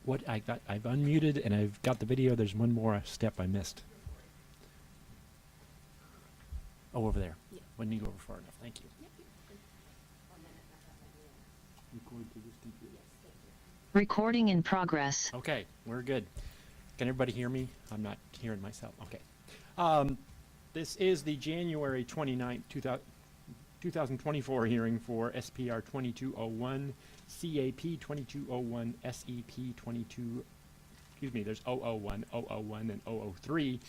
I've unmuted and I've got the video. There's one more step I missed. Oh, over there. Yeah. When you go over far enough. Thank you. Yep. Recording in progress. Okay, we're good. Can everybody hear me? I'm not hearing myself. Okay. This is the January 29th, 2024 hearing for SPR 2201, CAP 2201, SEP 22, excuse me, there's 001, 001, and 003.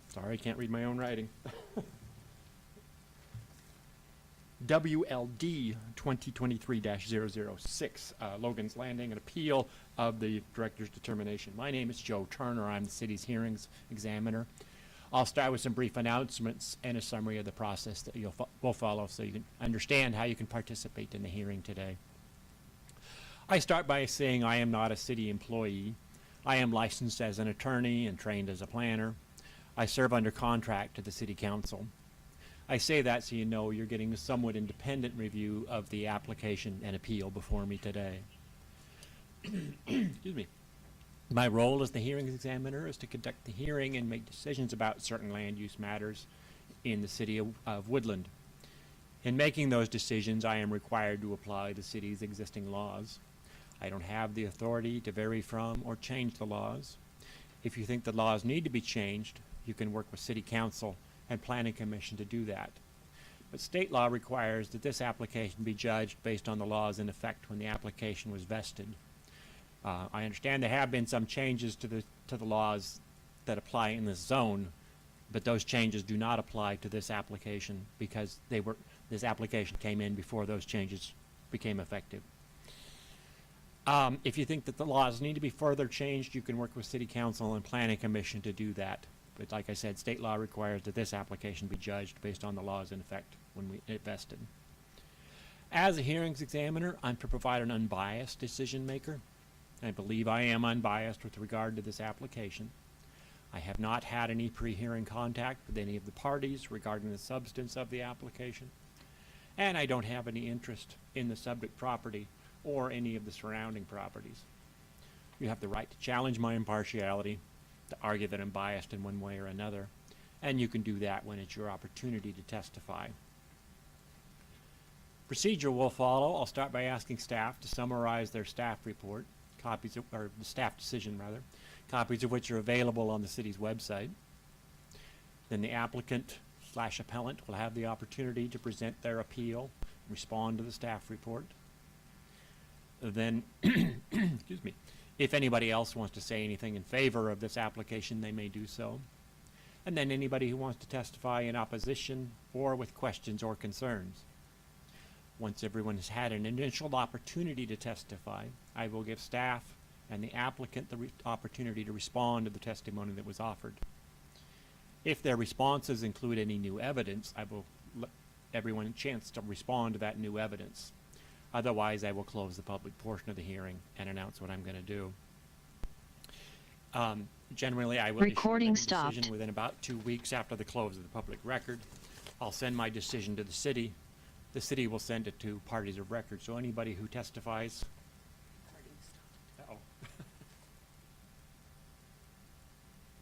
Sorry, I can't read my own writing. WLD 2023-006, Logan's Landing, an appeal of the director's determination. My name is Joe Turner. I'm the city's hearings examiner. I'll start with some brief announcements and a summary of the process that will follow so you can understand how you can participate in the hearing today. I start by saying I am not a city employee. I am licensed as an attorney and trained as a planner. I serve under contract to the City Council. I say that so you know you're getting a somewhat independent review of the application and appeal before me today. Excuse me. My role as the hearings examiner is to conduct the hearing and make decisions about certain land use matters in the city of Woodland. In making those decisions, I am required to apply the city's existing laws. I don't have the authority to vary from or change the laws. If you think the laws need to be changed, you can work with City Council and Planning Commission to do that. But state law requires that this application be judged based on the laws in effect when the application was vested. I understand there have been some changes to the laws that apply in this zone, but those changes do not apply to this application because this application came in before those changes became effective. If you think that the laws need to be further changed, you can work with City Council and Planning Commission to do that. But like I said, state law requires that this application be judged based on the laws in effect when it vested. As a hearings examiner, I'm to provide an unbiased decision maker. I believe I am unbiased with regard to this application. I have not had any pre-hearing contact with any of the parties regarding the substance of the application, and I don't have any interest in the subject property or any of the surrounding properties. You have the right to challenge my impartiality, to argue that I'm biased in one way or another, and you can do that when it's your opportunity to testify. Procedure will follow. I'll start by asking staff to summarize their staff report, or the staff decision rather, copies of which are available on the city's website. Then the applicant/appellant will have the opportunity to present their appeal, respond to the staff report. Then, excuse me, if anybody else wants to say anything in favor of this application, they may do so. And then anybody who wants to testify in opposition or with questions or concerns. Once everyone has had an initial opportunity to testify, I will give staff and the applicant the opportunity to respond to the testimony that was offered. If their responses include any new evidence, I will let everyone a chance to respond to that new evidence. Otherwise, I will close the public portion of the hearing and announce what I'm going to do. Generally, I will Recording issue a decision stopped. within about 2 weeks after the close of the public record. I'll send my decision to the city. The city will send it to parties of record. So anybody who testifies. Uh-oh.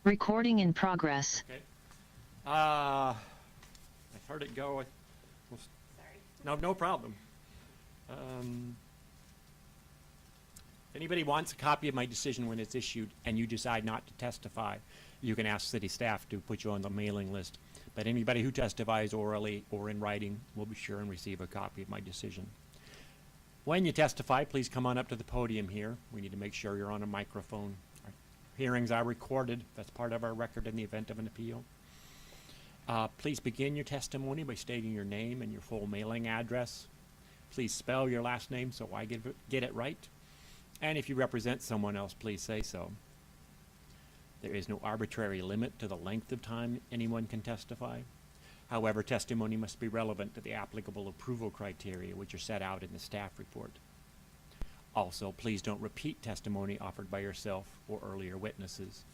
Recording in progress. Okay. I've heard it go. Sorry. No problem. If anybody wants a copy of my decision when it's issued and you decide not to testify, you can ask city staff to put you on the mailing list. But anybody who testifies orally or in writing will be sure and receive a copy of my decision. When you testify, please come on up to the podium here. We need to make sure you're on a microphone. Our hearings are recorded. That's part of our record in the event of an appeal. Please begin your testimony by stating your name and your full mailing address. Please spell your last name so I get it right. And if you represent someone else, please say so. There is no arbitrary limit to the length of time anyone can testify. However, testimony must be relevant to the applicable approval criteria which are set out in the staff report. Also, please don't repeat testimony offered by yourself or earlier witnesses.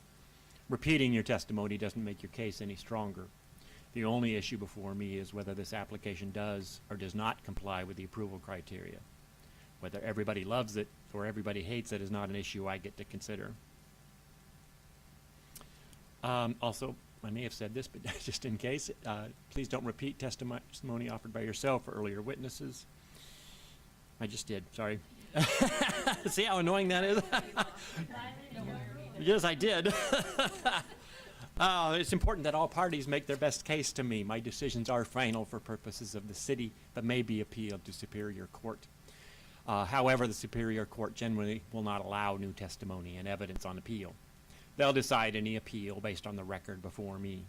Repeating your testimony doesn't make your case any stronger. The only issue before me is whether this application does or does not comply with the approval criteria. Whether everybody loves it or everybody hates it is not an issue I get to consider. Also, I may have said this, but just in case, please don't repeat testimony offered by yourself or earlier witnesses. I just did, sorry. See how annoying that is? Yes, I did. It's important that all parties make their best case to me. My decisions are final for purposes of the city, but may be appealed to Superior Court. However, the Superior Court generally will not allow new testimony and evidence on appeal. They'll decide any appeal based on the record before me.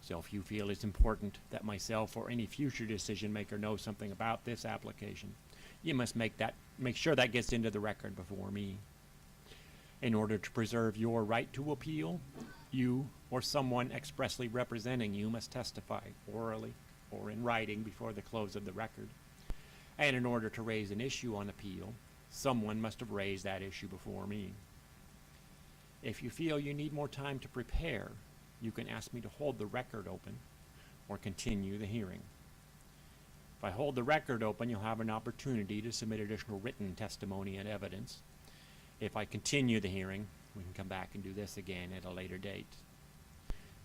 So if you feel it's important that myself or any future decision maker knows something about this application, you must make sure that gets into the record before me. In order to preserve your right to appeal, you or someone expressly representing you must testify orally or in writing before the close of the record. And in order to raise an issue on appeal, someone must have raised that issue before me. If you feel you need more time to prepare, you can ask me to hold the record open or continue the hearing. If I hold the record open, you'll have an opportunity to submit additional written testimony and evidence. If I continue the hearing, we can come back and do this again at a later date.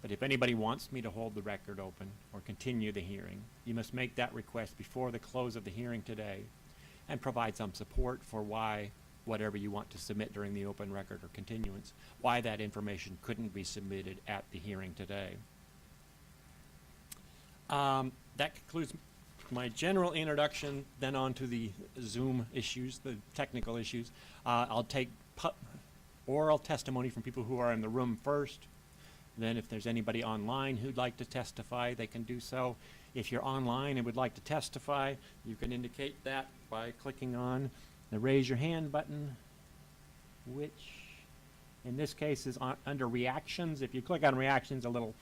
But if anybody wants me to hold the record open or continue the hearing, you must make that request before the close of the hearing today and provide some support for why whatever you want to submit during the open record or continuance, why that information couldn't be submitted at the hearing today. That concludes my general introduction, then on to the Zoom issues, the technical issues. I'll take oral testimony from people who are in the room first. Then if there's anybody online who'd like to testify, they can do so. If you're online and would like to testify, you can indicate that by clicking on the raise your hand button, which in this case is under reactions. If you click on reactions, a little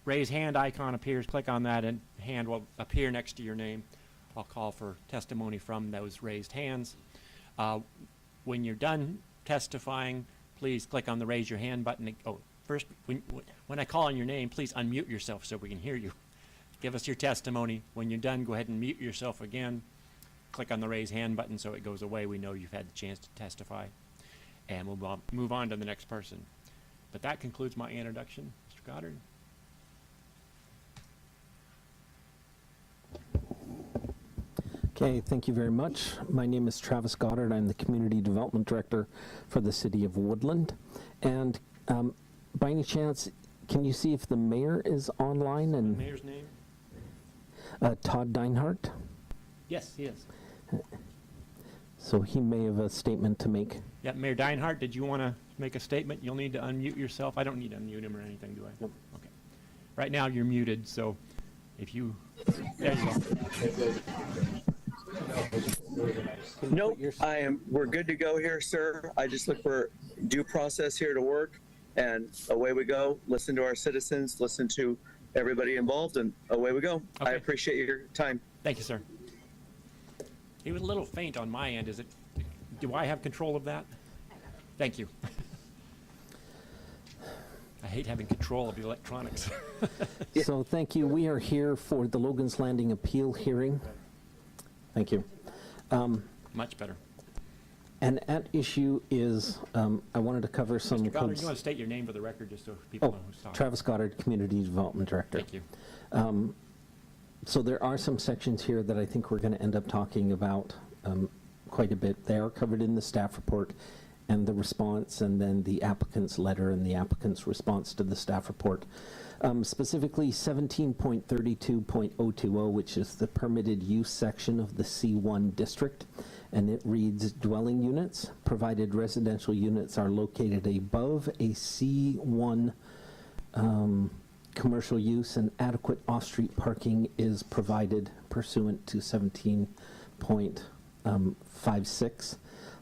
raise hand icon appears. Click on that and hand will appear next to your name. I'll call for testimony from those raised hands. When you're done testifying, please click on the raise your hand button. First, when I call on your name, please unmute yourself so we can hear you. Give us your testimony. When you're done, go ahead and mute yourself again. Click on the raise hand button so it goes away. We know you've had the chance to testify. And we'll move on to the next person. But that concludes my introduction. Mr. Goddard. Okay, thank you very much. My name is Travis Goddard. I'm the Community Development Director for the City of Woodland. And by any chance, can you see if the mayor is online? And The mayor's name? Todd Deinhardt. Yes, he is. So he may have a statement to make. Yeah, Mayor Deinhardt, did you want to make a statement? You'll need to unmute yourself. I don't need to unmute him or anything, do I? Nope. Okay. Right now, you're muted, so if you... There you go. Nope, we're good to go here, sir. I just look for due process here to work, and away we go. Listen to our citizens, listen to everybody involved, and away we go. I Okay. appreciate your time. Thank you, sir. He was a little faint on my end. Do I have control of that? Thank you. I hate having control of the electronics. So thank you. We are here for the Logan's Landing appeal hearing. Thank you. Much better. And at issue is, I wanted to cover some Mr. Goddard, codes. you want to state your name for the record just so people know who's talking? Travis Goddard, Community Development Director. Thank you. So there are some sections here that I think we're going to end up talking about quite a bit. They are covered in the staff report and the response, and then the applicant's letter and the applicant's response to the staff report. Specifically 17.32.020, which is the permitted use section of the C1 district, and it reads, dwelling units, provided residential units are located above a C1 commercial use, and adequate off-street parking is provided pursuant to 17.56.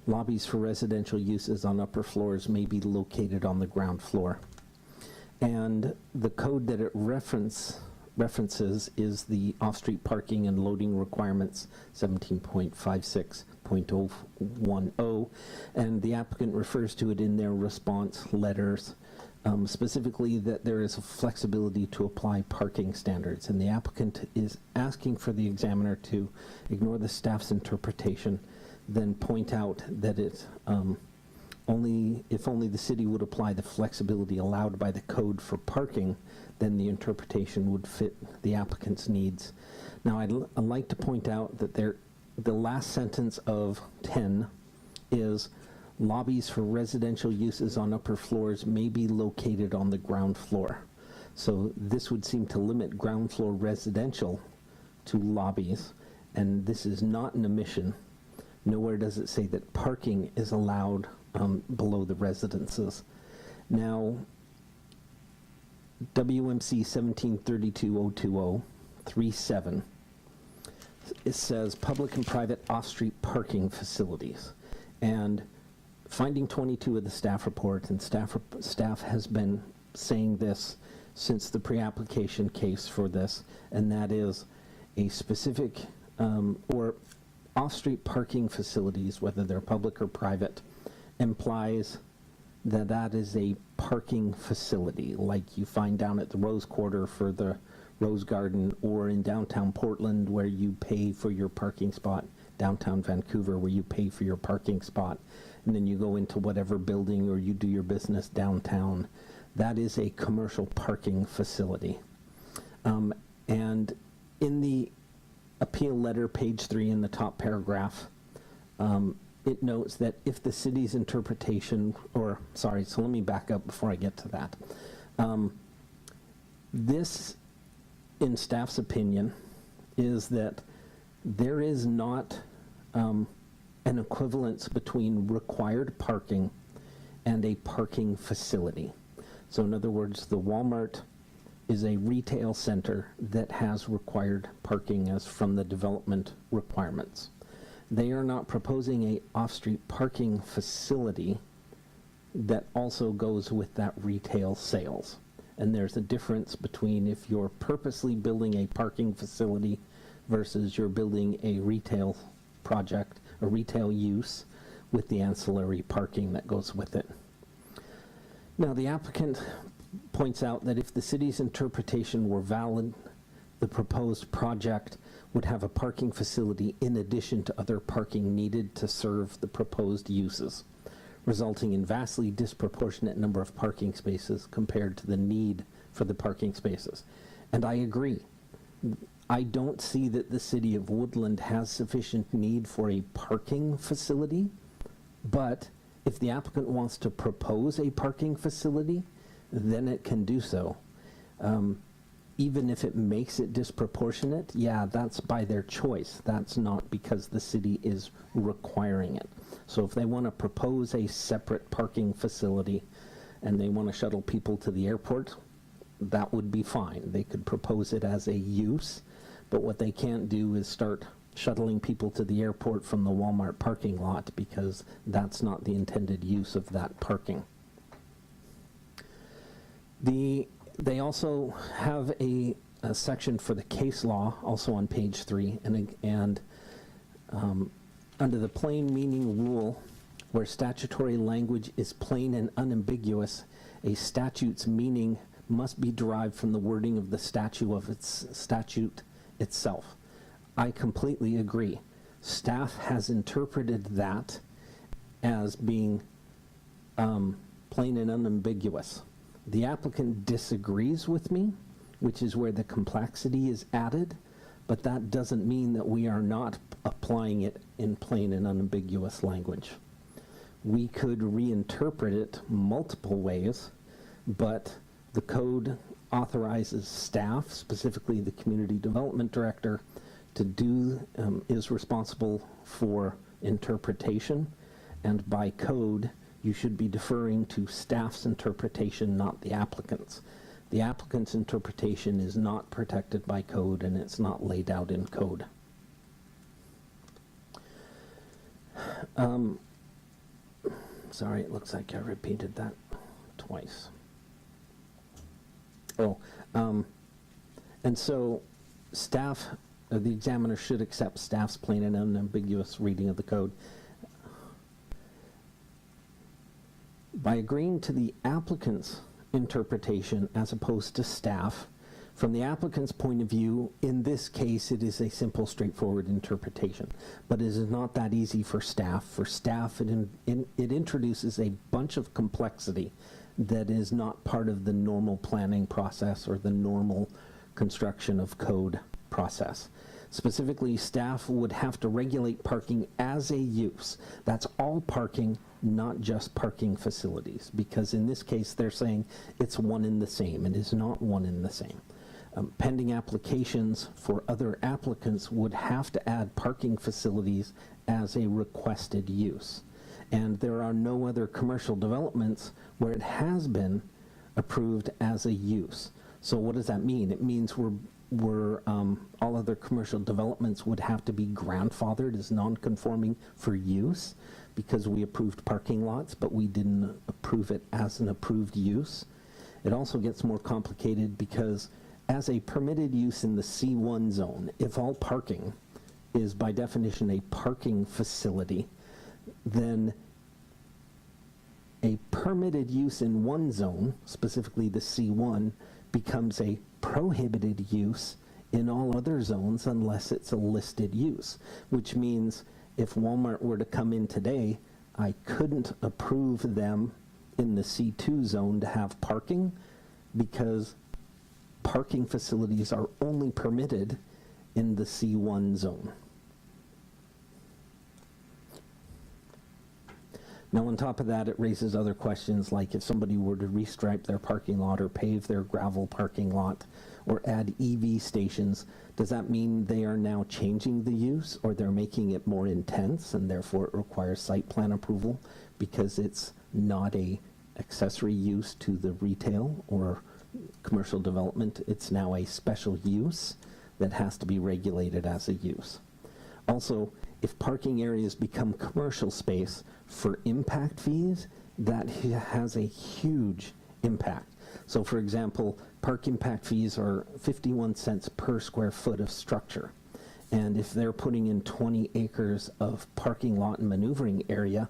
Lobbies for residential uses on upper floors may be located on the ground floor. And the code that it references is the off-street parking and loading requirements, 17.56.010, and the applicant refers to it in their response letters, specifically that there is a flexibility to apply parking standards, and the applicant is asking for the examiner to ignore the staff's interpretation then point out that it only the city would apply the flexibility allowed by the code for parking, then the interpretation would fit the applicant's needs. Now, I'd like to point out that the last sentence of 10 is lobbies for residential uses on upper floors may be located on the ground floor. So this would seem to limit ground floor residential to lobbies, and this is not an omission. Nowhere does it say that parking is allowed below the residences. Now, WMC 1732.020.37, it says public and private off-street parking facilities. And finding 22 of the staff report, and staff has been saying this since the pre-application case for this, and that is a specific or off-street parking facilities, whether they're public or private, implies that that is a parking facility like you find down at the Rose Quarter for the Rose Garden, or in downtown Portland where you pay for your parking spot, downtown Vancouver where you pay for your parking spot, and then you go into whatever building or you do your business downtown. That is a commercial parking facility. And in the appeal letter, page 3 in the top paragraph, it notes that if the city's interpretation, so let me back up before I get to that. This, in staff's opinion, is that there is not an equivalence between required parking and a parking facility. So in other words, the Walmart is a retail center that has required parking as from the development requirements. They are not proposing a off-street parking facility that also goes with that retail sales. And there's a difference between if you're purposely building a parking facility versus you're building a retail project, a retail use with the ancillary parking that goes with it. Now, the applicant points out that if the city's interpretation were valid, the proposed project would have a parking facility in addition to other parking needed to serve the proposed uses, resulting in vastly disproportionate number of parking spaces compared to the need for the parking spaces. And I agree. I don't see that the city of Woodland has sufficient need for a parking facility, but if the applicant wants to propose a parking facility, then it can do so. Even if it makes it disproportionate, yeah, that's by their choice. That's not because the city is requiring it. So if they want to propose a separate parking facility and they want to shuttle people to the airport, that would be fine. They could propose it as a use, but what they can't do is start shuttling people to the airport from the Walmart parking lot, because that's not the intended use of that parking. They also have a section for the case law, also on page 3, and under the plain meaning rule, where statutory language is plain and unambiguous, a statute's meaning must be derived from the wording of the statute itself. I completely agree. Staff has interpreted that as being plain and unambiguous. The applicant disagrees with me, which is where the complexity is added, but that doesn't mean that we are not applying it in plain and unambiguous language. We could reinterpret it multiple ways, but the code authorizes staff, specifically the community development director, is responsible for interpretation, and by code, you should be deferring to staff's interpretation, not the applicant's. The applicant's interpretation is not protected by code, and it's not laid out in code. Sorry, it looks like I repeated that twice. And so staff, the examiner should accept staff's plain and unambiguous reading of the code. By agreeing to the applicant's interpretation as opposed to staff From the applicant's point of view, in this case, it is a simple, straightforward interpretation, but it is not that easy for staff. For staff, it introduces a bunch of complexity that is not part of the normal planning process or the normal construction of code process. Specifically, staff would have to regulate parking as a use. That's all parking, not just parking facilities, because in this case, they're saying it's one and the same. It is not one and the same. Pending applications for other applicants would have to add parking facilities as a requested use. And there are no other commercial developments where it has been approved as a use. So what does that mean? It means all other commercial developments would have to be grandfathered as non-conforming for use because we approved parking lots, but we didn't approve it as an approved use. It also gets more complicated because as a permitted use in the C1 zone, if all parking is by definition a parking facility, then a permitted use in one zone, specifically the C1, becomes a prohibited use in all other zones unless it's a listed use, which means if Walmart were to come in today, I couldn't approve them in the C2 zone to have parking because parking facilities are only permitted in the C1 zone. Now, on top of that, it raises other questions like if somebody were to restripe their parking lot or pave their gravel parking lot or add EV stations, does that mean they are now changing the use or they're making it more intense and therefore it requires site plan approval because it's not a accessory use to the retail or commercial development? It's now a special use that has to be regulated as a use. Also, if parking areas become commercial space for impact fees, that has a huge impact. So for example, park impact fees are 51 cents per square foot of structure. And if they're putting in 20 acres of parking lot and maneuvering area,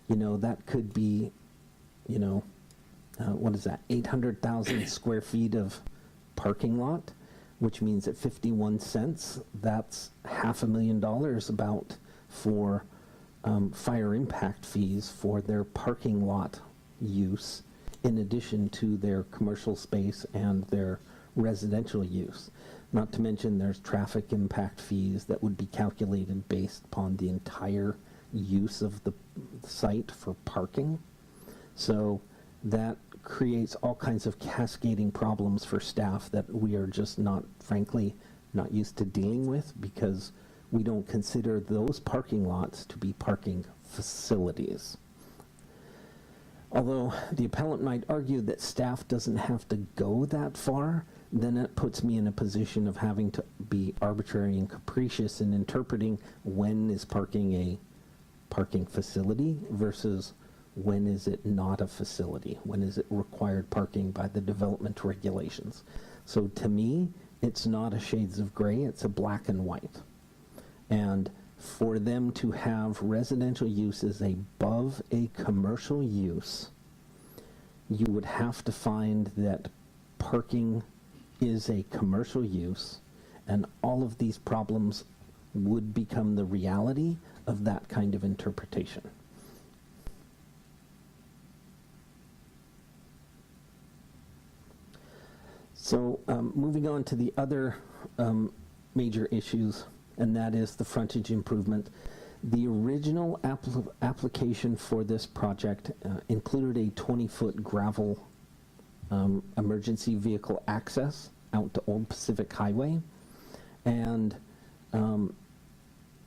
that could be, what is that, 800,000 square feet of parking lot, which means at 51 cents, that's $500,000 about for fire impact fees for their parking lot use, in addition to their commercial space and their residential use. Not to mention there's traffic impact fees that would be calculated based upon the entire use of the site for parking. So that creates all kinds of cascading problems for staff that we are just frankly, not used to dealing with because we don't consider those parking lots to be parking facilities. Although the appellant might argue that staff doesn't have to go that far, then it puts me in a position of having to be arbitrary and capricious in interpreting when is parking a parking facility versus when is it not a facility? When is it required parking by the development regulations? So to me, it's not a shades of gray, it's a black and white. And for them to have residential uses above a commercial use, you would have to find that parking is a commercial use, and all of these problems would become the reality of that kind of interpretation. So moving on to the other major issues, and that is the frontage improvement. The original application for this project included a 20-foot gravel emergency vehicle access out to Old Pacific Highway, and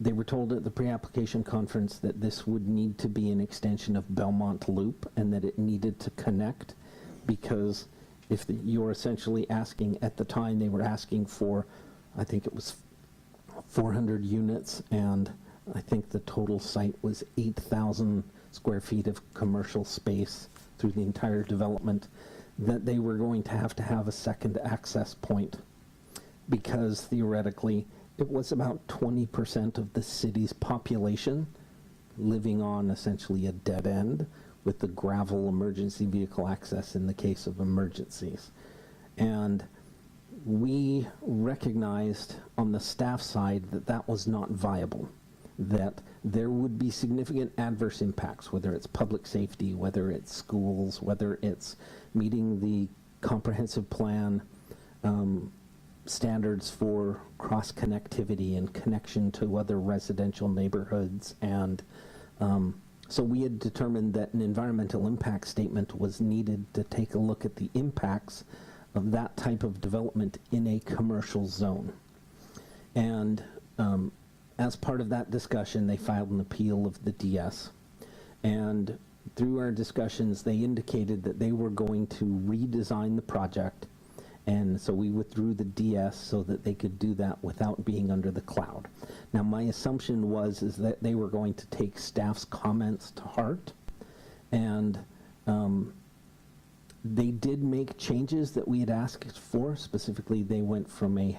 they were told at the pre-application conference that this would need to be an extension of Belmont Loop and that it needed to connect because if you're essentially asking, at the time they were asking for, I think it was 400 units, and I think the total site was 8,000 square feet of commercial space through the entire development, that they were going to have a second access point because theoretically it was about 20% of the city's population living on essentially a dead end with the gravel emergency vehicle access in the case of emergencies. And we recognized on the staff side that that was not viable, that there would be significant adverse impacts, whether it's public safety, whether it's schools, whether it's meeting the comprehensive plan standards for cross-connectivity and connection to other residential neighborhoods. And so we had determined that an environmental impact statement was needed to take a look at the impacts of that type of development in a commercial zone. And as part of that discussion, they filed an appeal of the DS. And through our discussions, they indicated that they were going to redesign the project. And so we withdrew the DS so that they could do that without being under the cloud. Now, my assumption is that they were going to take staff's comments to heart. And they did make changes that we had asked for. Specifically, they went from a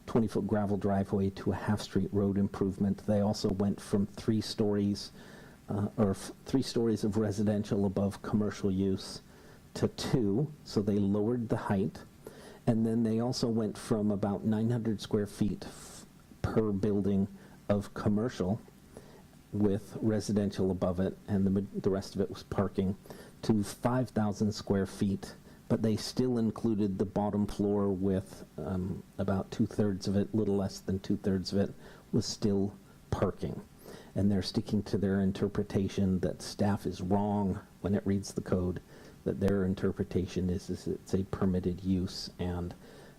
20-foot gravel driveway to a half-street road improvement. They also went from 3 stories of residential above commercial use to 2, so they lowered the height. And then they also went from about 900 square feet per building of commercial with residential above it, and the rest of it was parking, to 5,000 square feet. But they still included the bottom floor with about 2/3 of it, little less than 2/3 of it, was still parking. And they're sticking to their interpretation that staff is wrong when it reads the code, that their interpretation is it's a permitted use, and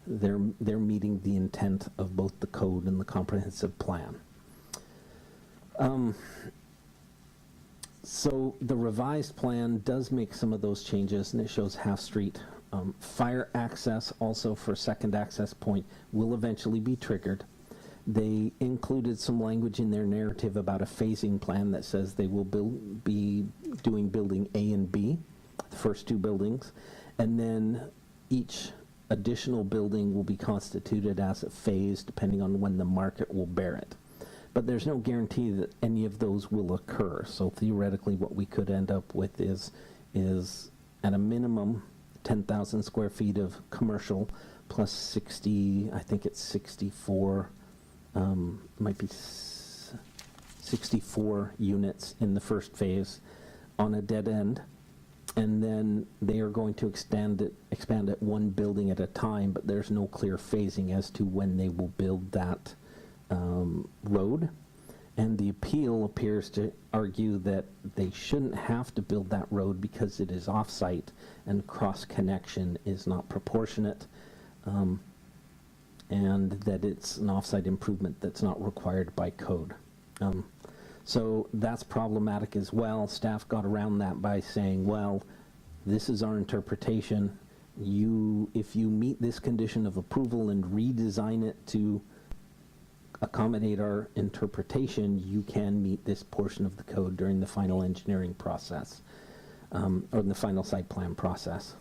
they're meeting the intent of both the code and the comprehensive plan. So the revised plan does make some of those changes, and it shows half-street. Fire access, also for second access point, will eventually be triggered. They included some language in their narrative about a phasing plan that says they will be doing building A and B, the first 2 buildings, and then each additional building will be constituted as a phase depending on when the market will bear it. But there's no guarantee that any of those will occur. So theoretically, what we could end up with is at a minimum 10,000 square feet of commercial plus 60, I think it's 64, might be 64 units in the first phase on a dead end. And then they are going to expand it 1 building at a time, but there's no clear phasing as to when they will build that road. And the appeal appears to argue that they shouldn't have to build that road because it is off-site and cross-connection is not proportionate, and that it's an off-site improvement that's not required by code. So that's problematic as well. Staff got around that by saying, well, this is our interpretation. If you meet this condition of approval and redesign it to accommodate our interpretation, you can meet this portion of the code during the final engineering process, or the final site plan process.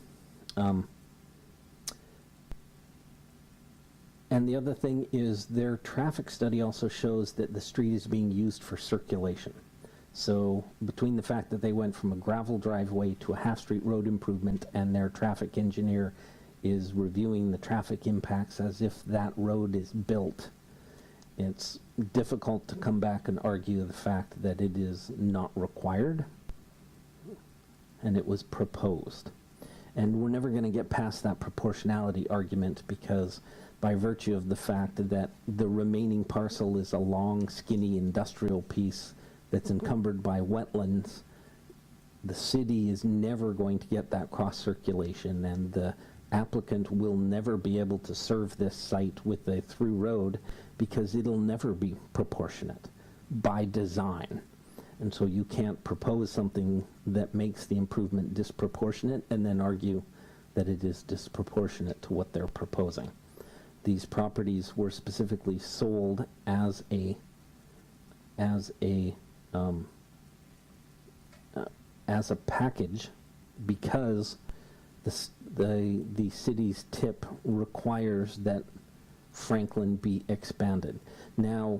And the other thing is their traffic study also shows that the street is being used for circulation. So between the fact that they went from a gravel driveway to a half-street road improvement, and their traffic engineer is reviewing the traffic impacts as if that road is built, it's difficult to come back and argue the fact that it is not required and it was proposed. And we're never going to get past that proportionality argument, because by virtue of the fact that the remaining parcel is a long, skinny industrial piece that's encumbered by wetlands, the city is never going to get that cross-circulation, and the applicant will never be able to serve this site with a through road because it'll never be proportionate by design. And so you can't propose something that makes the improvement disproportionate and then argue that it is disproportionate to what they're proposing. These properties were specifically sold as a package because the city's tip requires that Franklin be expanded. Now,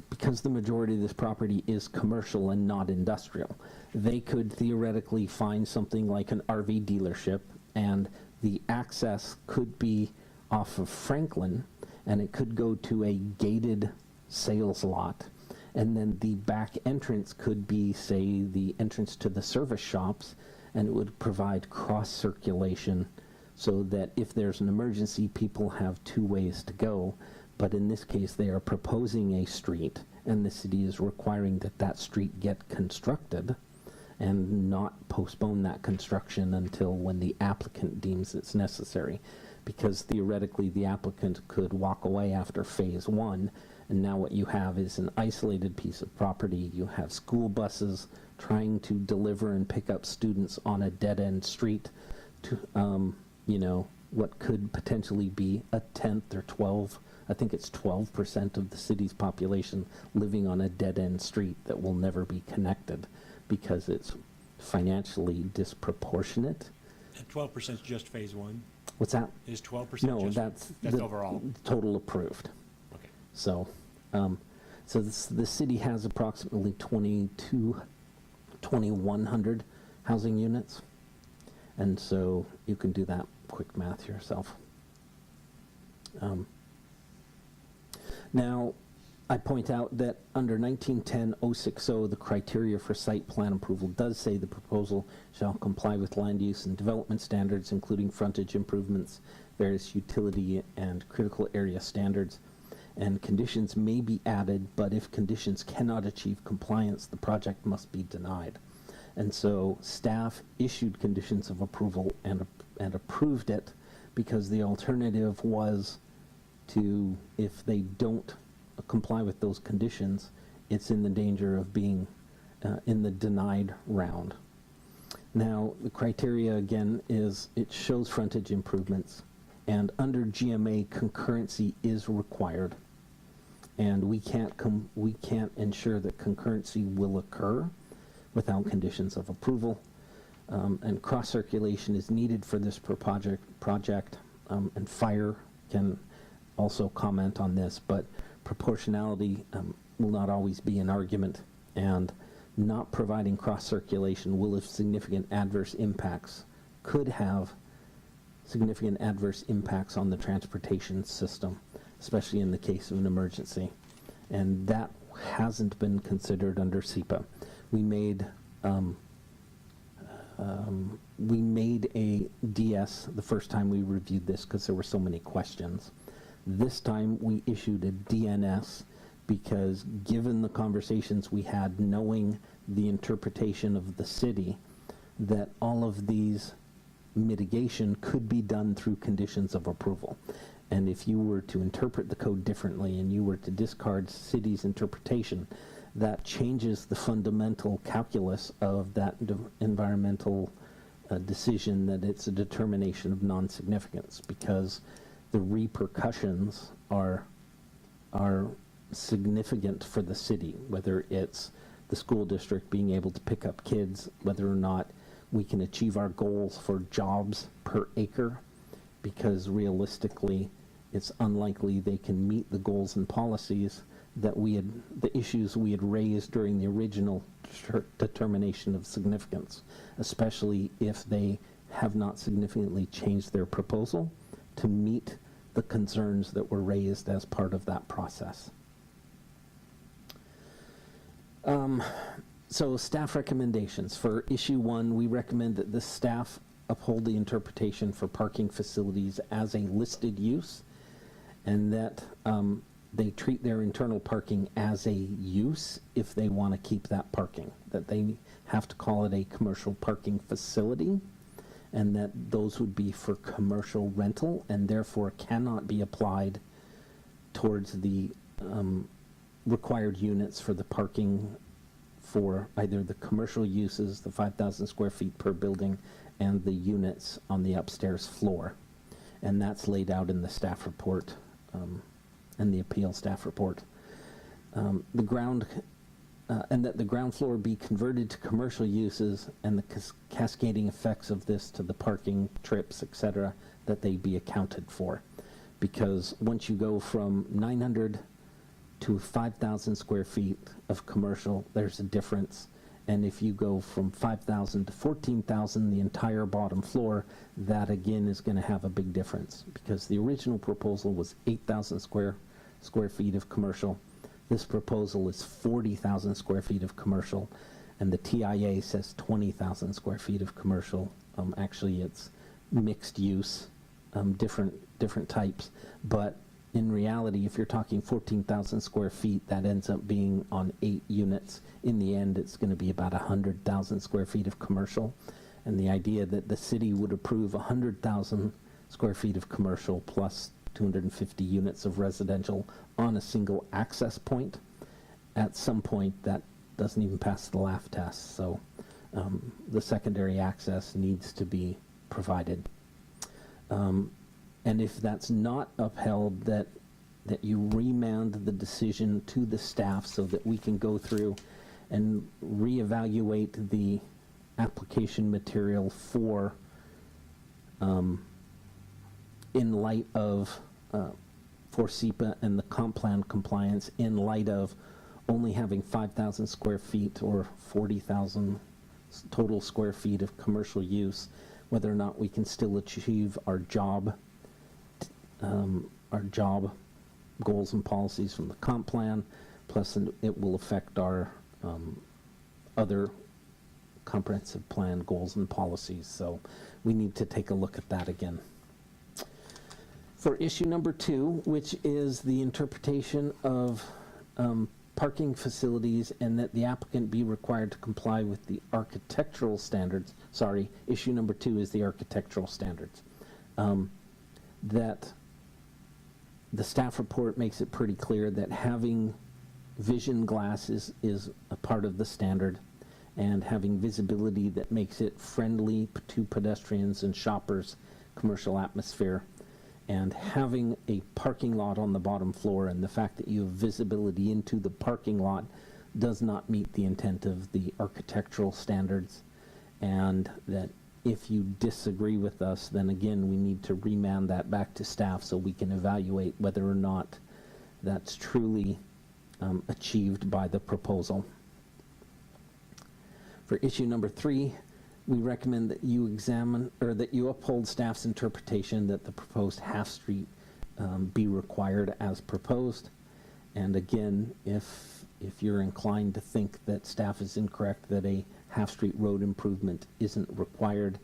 because the majority of this property is commercial and not industrial, they could theoretically find something like an RV dealership, and the access could be off of Franklin, and it could go to a gated sales lot. And then the back entrance could be, say, the entrance to the service shops, and it would provide cross circulation so that if there's an emergency, people have two ways to go. But in this case, they are proposing a street, and the city is requiring that that street get constructed and not postpone that construction until when the applicant deems it's necessary. Because theoretically, the applicant could walk away after phase one, and now what you have is an isolated piece of property. You have school buses trying to deliver and pick up students on a dead-end street to, what could potentially be a 10th or 12, I think it's 12% of the city's population living on a dead-end street that will never be connected because it's financially disproportionate. And 12% is just phase one? What's that? Is 12% No, just? that's That's the overall? total approved. Okay. So, the city has approximately 2,100 housing units. And so you can do that quick math yourself. Now, I point out that under 1910-060, the criteria for site plan approval does say the proposal shall comply with land use and development standards, including frontage improvements, various utility and critical area standards, and conditions may be added, but if conditions cannot achieve compliance, the project must be denied. And so staff issued conditions of approval and approved it because the alternative was to, if they don't comply with those conditions, it's in the danger of being in the denied round. Now, the criteria again is it shows frontage improvements, and under GMA, concurrency is required, and we can't ensure that concurrency will occur without conditions of approval, and cross circulation is needed for this project, and fire can also comment on this, but proportionality will not always be an argument, and not providing cross circulation will have significant adverse impacts, could have significant adverse impacts on the transportation system, especially in the case of an emergency. And that hasn't been considered under SEPA. We made a DS the first time we reviewed this because there were so many questions. This time we issued a DNS because given the conversations we had, knowing the interpretation of the city, that all of these mitigation could be done through conditions of approval. And if you were to interpret the code differently and you were to discard city's interpretation, that changes the fundamental calculus of that environmental decision, that it's a determination of non-significance, because the repercussions are significant for the city, whether it's the school district being able to pick up kids, whether or not we can achieve our goals for jobs per acre, because realistically it's unlikely they can meet the goals and policies that the issues we had raised during the original determination of significance, especially if they have not significantly changed their proposal to meet the concerns that were raised as part of that process. So staff recommendations. For issue 1, we recommend that the staff uphold the interpretation for parking facilities as a listed use, and that they treat their internal parking as a use if they want to keep that parking, that they have to call it a commercial parking facility, and that those would be for commercial rental and therefore cannot be applied towards the required units for the parking for either the commercial uses, the 5,000 square feet per building, and the units on the upstairs floor. And that's laid out in the staff report and the appeal staff report. And that the ground floor be converted to commercial uses, and the cascading effects of this to the parking, trips, etc., that they be accounted for. Because once you go from 900 to 5,000 square feet of commercial, there's a difference, And if you go from 5,000 to 14,000, the entire bottom floor, that again is going to have a big difference, because the original proposal was 8,000 square feet of commercial. This proposal is 40,000 square feet of commercial, and the TIA says 20,000 square feet of commercial. Actually, it's mixed use, different types, but in reality, if you're talking 14,000 square feet, that ends up being on 8 units. In the end, it's going to be about 100,000 square feet of commercial. And the idea that the city would approve 100,000 square feet of commercial plus 250 units of residential on a single access point, at some point that doesn't even pass the laugh test. So the secondary access needs to be provided. And if that's not upheld, that you remand the decision to the staff so that we can go through and reevaluate the application material for in light of for SEPA and the comp plan compliance, in light of only having 5,000 square feet or 40,000 total square feet of commercial use, whether or not we can still achieve our job goals and policies from the comp plan, plus it will affect our other comprehensive plan goals and policies. So we need to take a look at that again. For issue number 2, which is the interpretation of parking facilities and that the applicant be required to comply with the architectural standards. Sorry, issue number 2 is the architectural standards. That the staff report makes it pretty clear that having vision glass is a part of the standard, and having visibility that makes it friendly to pedestrians and shoppers, commercial atmosphere, and having a parking lot on the bottom floor, and the fact that you have visibility into the parking lot does not meet the intent of the architectural standards, and that if you disagree with us, then again, we need to remand that back to staff so we can evaluate whether or not that's truly achieved by the proposal. For issue number 3, we recommend that you examine, or that you uphold staff's interpretation that the proposed half-street be required as proposed. And again, if you're inclined to think that staff is incorrect, that a half-street road improvement isn't required,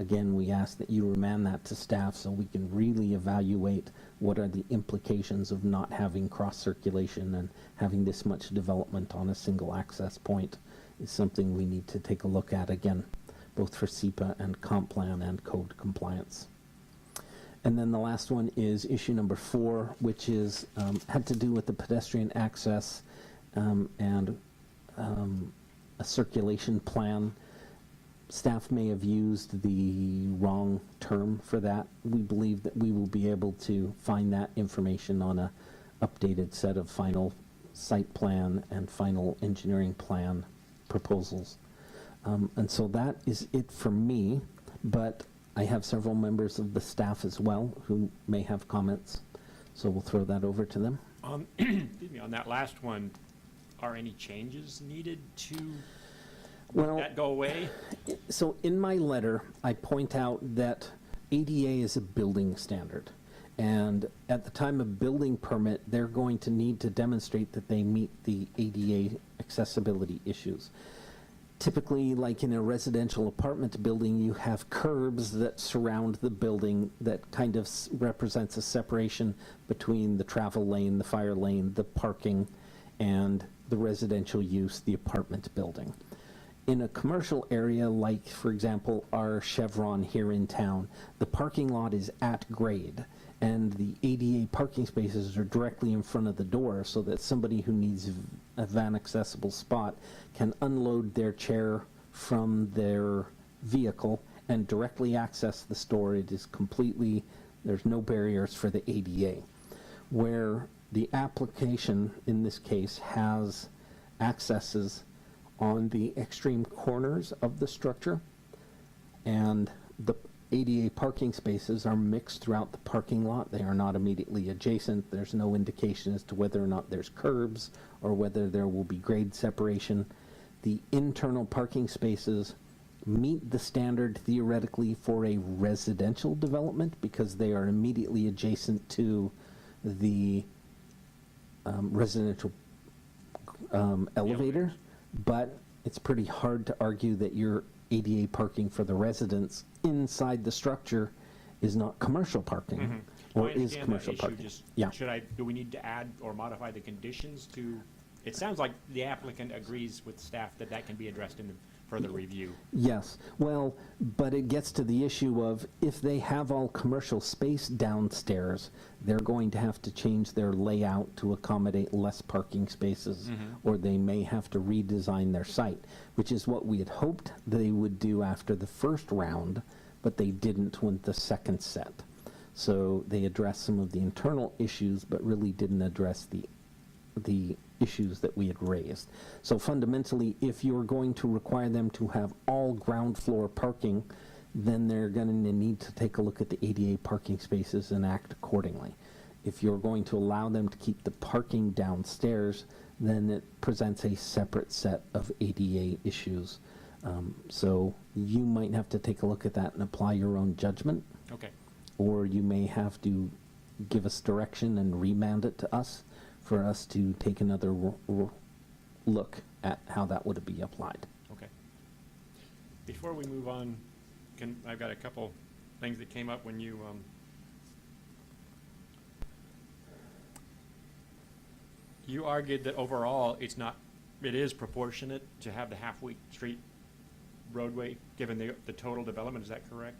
again, we ask that you remand that to staff so we can really evaluate what are the implications of not having cross-circulation, and having this much development on a single access point is something we need to take a look at again, both for SEPA and comp plan and code compliance. And then the last one is issue number 4, which is had to do with the pedestrian access and a circulation plan. Staff may have used the wrong term for that. We believe that we will be able to find that information on a updated set of final site plan and final engineering plan proposals. And so that is it for me, but I have several members of the staff as well who may have comments, so we'll throw that over to them. Excuse me, on that last one, are any changes needed to Well, that go away? so in my letter, I point out that ADA is a building standard, and at the time of building permit, they're going to need to demonstrate that they meet the ADA accessibility issues. Typically, like in a residential apartment building, you have curbs that surround the building that kind of represents a separation between the travel lane, the fire lane, the parking, and the residential use, the apartment building. In a commercial area, like, for example, our Chevron here in town, the parking lot is at grade, and the ADA parking spaces are directly in front of the door, so that somebody who needs a van accessible spot can unload their chair from their vehicle and directly access the store. It is completely, there's no barriers for the ADA. Where the application, in this case, has accesses on the extreme corners of the structure, and the ADA parking spaces are mixed throughout the parking lot. They are not immediately adjacent. There's no indication as to whether or not there's curbs or whether there will be grade separation. the internal parking spaces meet the standard theoretically for a residential development because they are immediately adjacent to the residential elevator, but it's pretty hard to argue that your ADA parking for the residents inside the structure is not commercial parking, or I is understand that commercial issue, parking. just, Yeah. do we need to add or modify the conditions to, it sounds like the applicant agrees with staff that that can be addressed in the further review. Yes, well, but it gets to the issue of if they have all commercial space downstairs, they're going to have to change their layout to accommodate less parking spaces, or they may have to redesign their site, which is what we had hoped they would do after the first round, but they didn't with the second set. So they addressed some of the internal issues, but really didn't address the issues that we had raised. So fundamentally, if you're going to require them to have all ground floor parking, then they're going to need to take a look at the ADA parking spaces and act accordingly. If you're going to allow them to keep the parking downstairs, then it presents a separate set of ADA issues. So you might have to take a look at that and apply your own judgment, Okay, or you may have to give us direction and remand it to us for us to take another look at how that would be applied. okay. Before we move on, I've got a couple things that came up when you, you argued that overall, it is proportionate to have the half-wheat street roadway, given the total development, is that correct?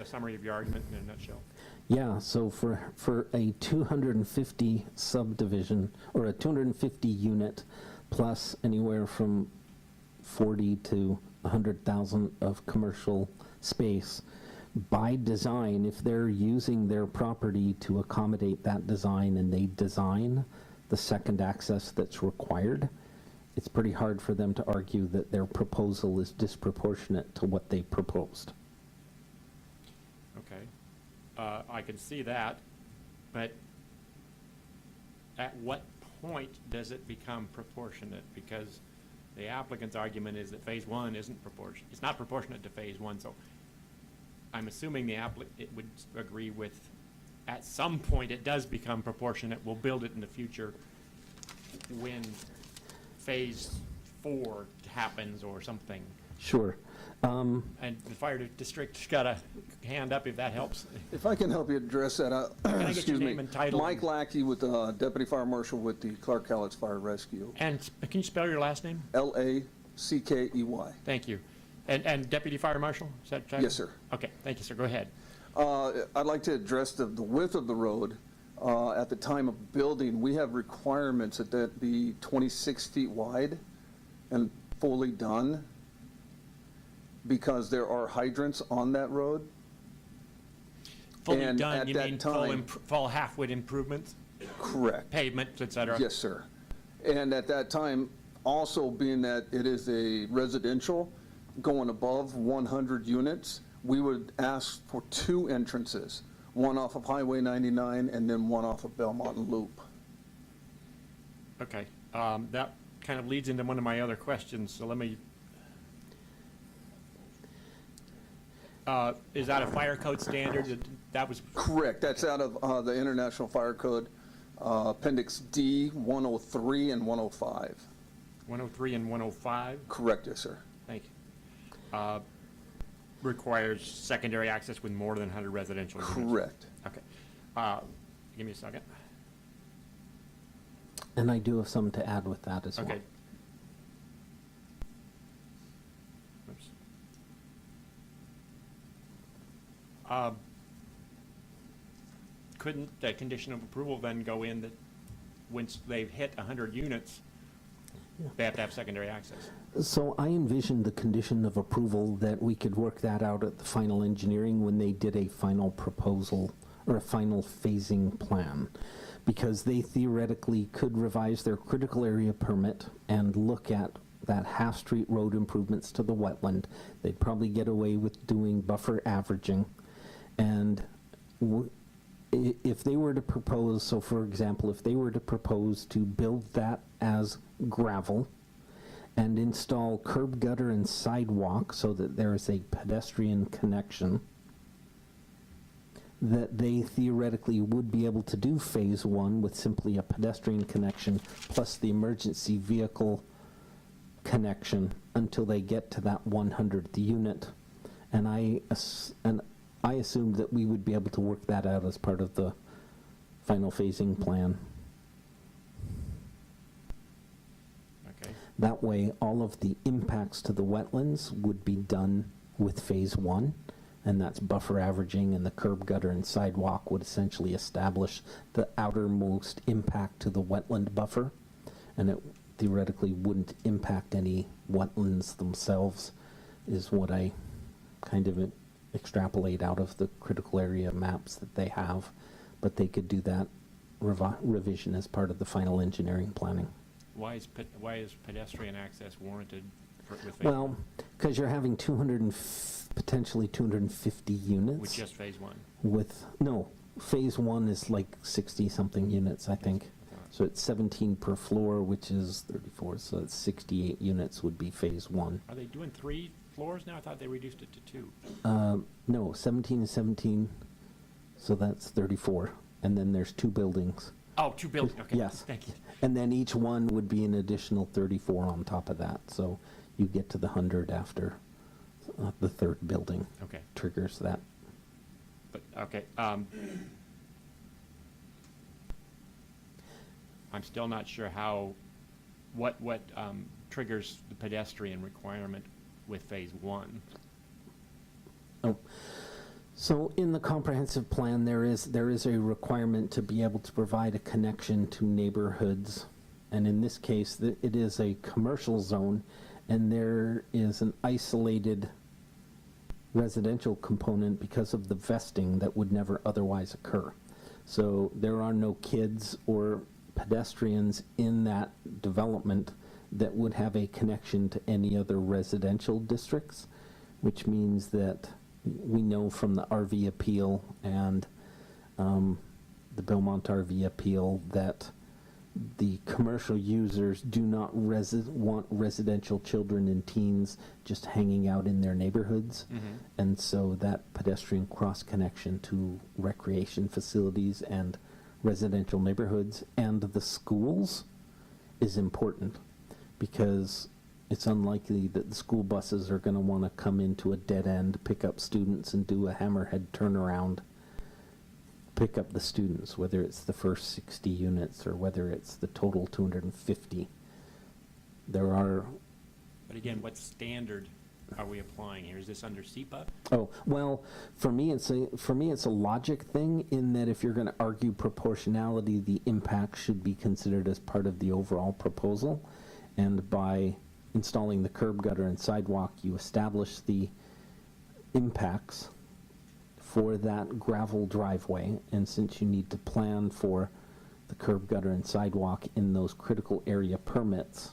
A summary of your argument in a nutshell? Yeah, so for a 250 subdivision, or a 250 unit, plus anywhere from 40 to 100,000 of commercial space, by design, if they're using their property to accommodate that design and they design the second access that's required, it's pretty hard for them to argue that their proposal is disproportionate to what they proposed. Okay. I can see that, but at what point does it become proportionate? Because the applicant's argument is that phase one isn't proportionate. It's not proportionate to phase one, so I'm assuming the applicant would agree with, at some point, it does become proportionate. We'll build it in the future when phase 4 happens or something. Sure. And the fire district's got a hand up, if that helps. If I can help you address that, Can I get your excuse me. name and title? Mike Lackey with Deputy Fire Marshal with the Clark Cowlitz Fire Rescue. And can you spell your last name? Lackey. Thank you. And Deputy Fire Marshal, is that right? Yes, sir. Okay, thank you, sir. Go ahead. I'd like to address the width of the road. At the time of building, we have requirements that be 26 feet wide and fully done because there are hydrants on that road. Fully And done, at you that mean time- full half-wit improvements, Correct. pavements, et cetera? Yes, sir. And at that time, also being that it is a residential going above 100 units, we would ask for 2 entrances, one off of Highway 99 and then one off of Belmont and Loop. Okay, that kind of leads into one of my other questions, so let me, is that a fire code standard? That was, Correct. That's out of the International Fire Code, Appendix D 103 and 105. 103 and 105? Correct, yes, sir. Thank you. Requires secondary access with more than 100 residential units? Correct. Okay. Give me a second. And I do have some to add with that as well. Okay. Oops. Couldn't the condition of approval then go in that once they've hit 100 units, they have to have secondary access? So I envisioned the condition of approval that we could work that out at the final engineering when they did a final proposal or a final phasing plan, because they theoretically could revise their critical area permit and look at that half-street road improvements to the wetland. They'd probably get away with doing buffer averaging. And if they were to propose, so for example, if they were to propose to build that as gravel and install curb gutter and sidewalk so that there is a pedestrian connection, that they theoretically would be able to do phase one with simply a pedestrian connection plus the emergency vehicle connection until they get to that 100th unit. And I assumed that we would be able to work that out as part of the final phasing plan. Okay. That way, all of the impacts to the wetlands would be done with phase one, and that's buffer averaging, and the curb gutter and sidewalk would essentially establish the outermost impact to the wetland buffer, and it theoretically wouldn't impact any wetlands themselves, is what I kind of extrapolate out of the critical area maps that they have, but they could do that revision as part of the final engineering planning. Why is pedestrian access warranted with phase Well, one? because you're having potentially 250 units. With just phase one? No, phase one is like 60-something units, I think. So it's 17 per floor, which is 34, so it's 68 units would be phase one. Are they doing 3 floors now? I thought they reduced it to 2. No, 17 is 17, so that's 34. And then there's 2 buildings. Oh, 2 buildings, okay. Yes. Thank you. And then each one would be an additional 34 on top of that. So you get to the 100 after the 3rd building Okay. triggers that. But, okay, I'm still not sure what triggers the pedestrian requirement with phase one. Oh, so in the comprehensive plan, there is a requirement to be able to provide a connection to neighborhoods. And in this case, it is a commercial zone, and there is an isolated residential component because of the vesting that would never otherwise occur. So there are no kids or pedestrians in that development that would have a connection to any other residential districts, which means that we know from the RV appeal and the Belmont RV appeal that the commercial users do not want residential children and teens just hanging out in their neighborhoods. And so that pedestrian cross connection to recreation facilities and residential neighborhoods and the schools is important, because it's unlikely that the school buses are going to want to come into a dead end, pick up students, and do a hammerhead turnaround, pick up the students, whether it's the first 60 units or whether it's the total 250. There are... But again, what standard are we applying here? Is this under SEPA? Oh, well, for me it's a logic thing, in that if you're going to argue proportionality, the impact should be considered as part of the overall proposal. And by installing the curb gutter and sidewalk, you establish the impacts for that gravel driveway. And since you need to plan for the curb gutter and sidewalk in those critical area permits,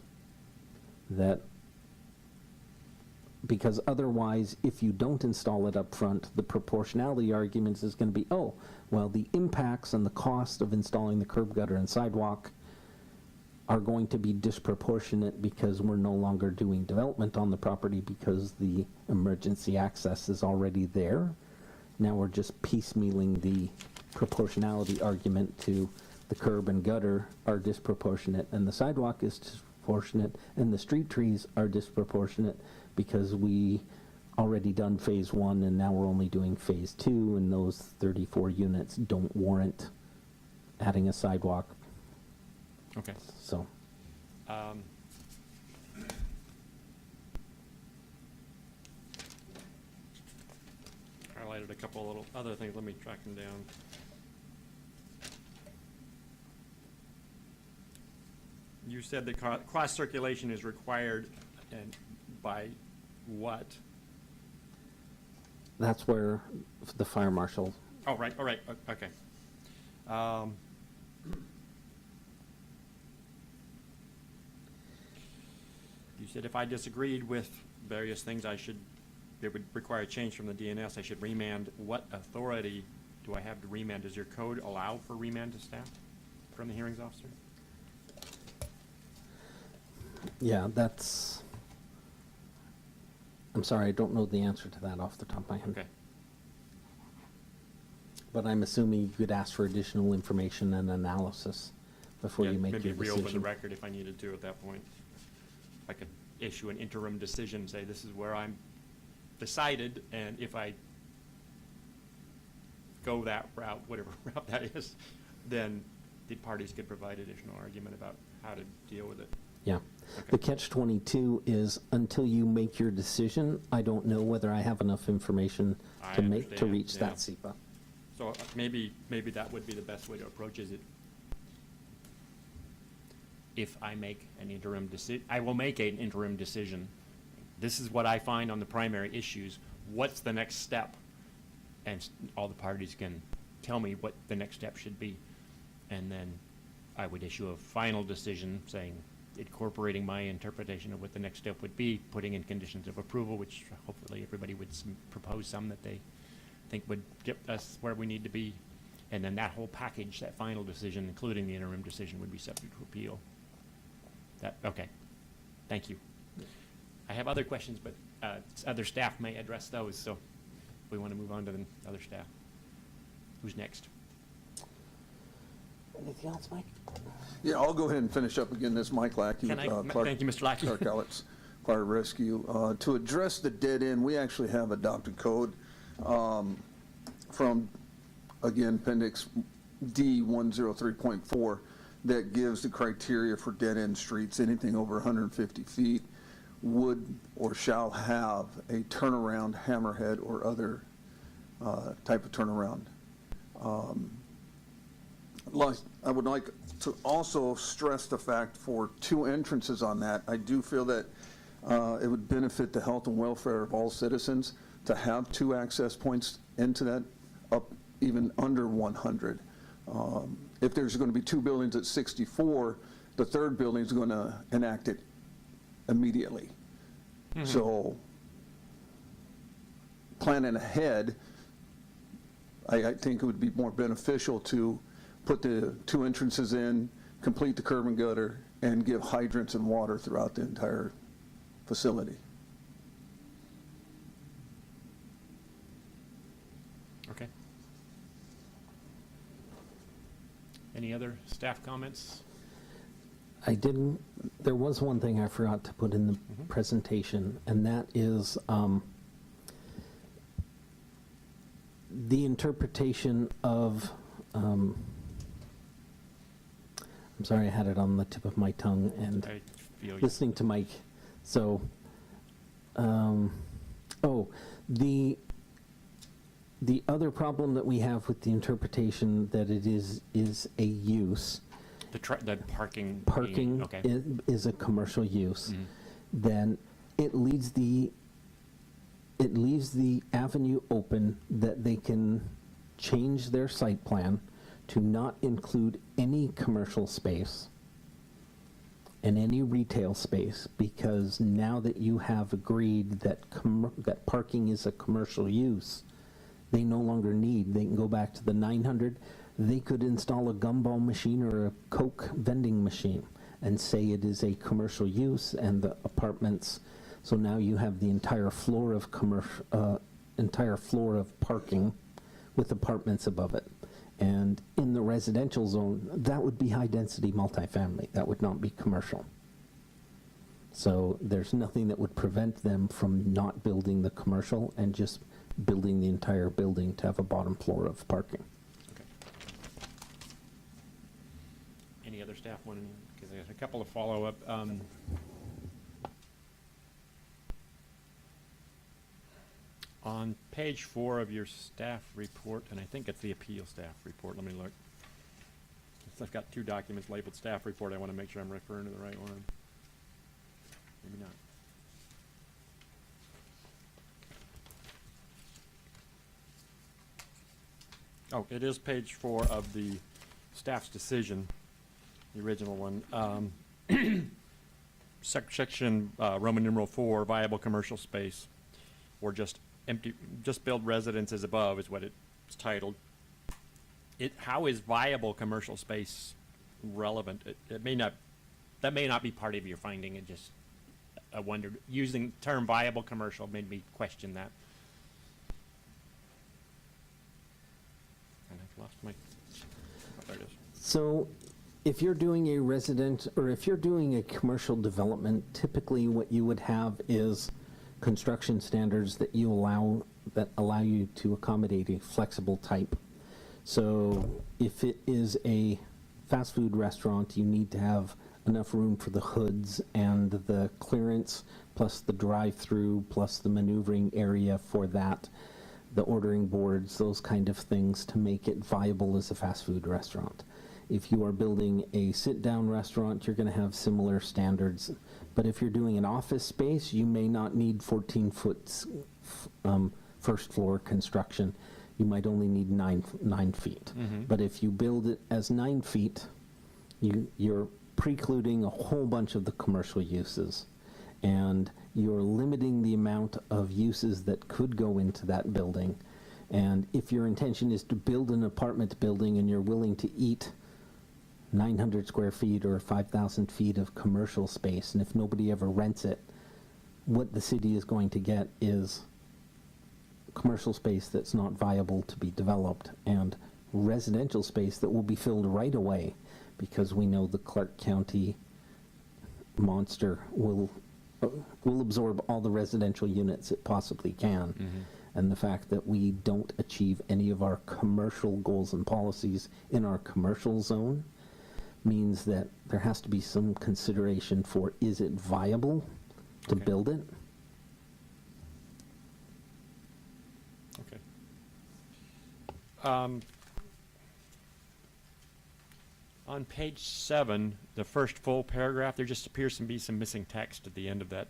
because otherwise, if you don't install it up front, the proportionality argument is going to be, oh, well, the impacts and the cost of installing the curb gutter and sidewalk are going to be disproportionate because we're no longer doing development on the property because the emergency access is already there. Now we're just piecemealing the proportionality argument to the curb and gutter are disproportionate and the sidewalk is disproportionate and the street trees are disproportionate because we already done phase one and now we're only doing phase two, and those 34 units don't warrant adding a sidewalk. Okay. So, Highlighted a couple little other things. Let me track them down. You said that cross circulation is required, and by what? that's where the fire marshal, Oh, right, all right, okay. You said if I disagreed with various things, it would require a change from the DNS, I should remand. What authority do I have to remand? Does your code allow for remand to staff from the hearings officer? Yeah, that's, I'm sorry, I don't know the answer to that off the top of my head. Okay. But I'm assuming you could ask for additional information and analysis before Yeah, you make maybe your reopen the decision. record if I needed to at that point. I could issue an interim decision, say this is where I'm decided, and if I go that route, whatever route that is, then the parties could provide additional argument about how to deal with it. Yeah. Okay. The catch-22 is until you make your decision, I don't know whether I have enough information I to make, to understand, reach yeah. that SEPA. So maybe that would be the best way to approach it. If I make an interim I will make an interim decision. This is what I find on the primary issues. What's the next step? And all the parties can tell me what the next step should be. And then I would issue a final decision saying, incorporating my interpretation of what the next step would be, putting in conditions of approval, which hopefully everybody would propose some that they think would get us where we need to be. And then that whole package, that final decision, including the interim decision, would be subject to appeal. Okay. Thank you. I have other questions, but other staff may address those, so we want to move on to the other staff. Who's next? Anything else, Mike? Yeah, I'll go ahead and finish up again. This is Mike Lackey. Can I- Clark- thank you, Mr. Lackey. Clark Ellet's Fire Rescue. To address the dead end, we actually have adopted code from, again, Appendix D 103.4 that gives the criteria for dead end streets. Anything over 150 feet would or shall have a turnaround, hammerhead, or other type of turnaround. I would like to also stress the fact for two entrances on that, I do feel that it would benefit the health and welfare of all citizens to have two access points into that, up even under 100. If there's going to be two buildings at 64, the third building is going to enact it immediately. So planning ahead, I think it would be more beneficial to put the two entrances in, complete the curb and gutter, and give hydrants and water throughout the entire facility. Okay. Any other staff comments? I didn't, there was one thing I forgot to put in the presentation, and that is the interpretation of, I'm sorry, I had it on the tip of my tongue, and I feel you. listening to Mike. So, the other problem that we have with the interpretation that it is a use, The parking. parking Okay. is a commercial use, Mhm. then it leaves the avenue open that they can change their site plan to not include any commercial space and any retail space, because now that you have agreed that that parking is a commercial use, they no longer need, they can go back to the 900, they could install a gumball machine or a Coke vending machine and say it is a commercial use, and the apartments, so now you have the entire floor of parking with apartments above it. And in the residential zone, that would be high-density multifamily. That would not be commercial. So there's nothing that would prevent them from not building the commercial and just building the entire building to have a bottom floor of parking. Okay. Any other staff want to, because there's a couple of follow-up. On page 4 of your staff report, and I think it's the appeal staff report, let me look. I've got two documents labeled staff report, I want to make sure I'm referring to the right one. Maybe not. Oh, it is page 4 of the staff's decision, the original one. Section Roman numeral 4, viable commercial space, or just build residences above is what it's titled. How is viable commercial space relevant? It may not that may not be part of your finding, it just, I wondered, using the term viable commercial made me question that. And I've lost my, oh, there it is. So if you're doing a resident, or if you're doing a commercial development, typically what you would have is construction standards that allow you to accommodate a flexible type. So if it is a fast food restaurant, you need to have enough room for the hoods and the clearance, plus the drive-through, plus the maneuvering area for that, the ordering boards, those kind of things to make it viable as a fast food restaurant. If you are building a sit-down restaurant, you're going to have similar standards. But if you're doing an office space, you may not need 14-foot first floor construction. You might only need 9 feet. But if you build it as 9 feet, you're precluding a whole bunch of the commercial uses. And you're limiting the amount of uses that could go into that building. And if your intention is to build an apartment building and you're willing to eat 900 square feet or 5,000 feet of commercial space, and if nobody ever rents it, what the city is going to get is commercial space that's not viable to be developed and residential space that will be filled right away, because we know the Clark County monster will absorb all the residential units it possibly can. And the fact that we don't achieve any of our commercial goals and policies in our commercial zone means that there has to be some consideration for, is it viable to Okay. build it? Okay. On page 7, the first full paragraph, there just appears to be some missing text at the end of that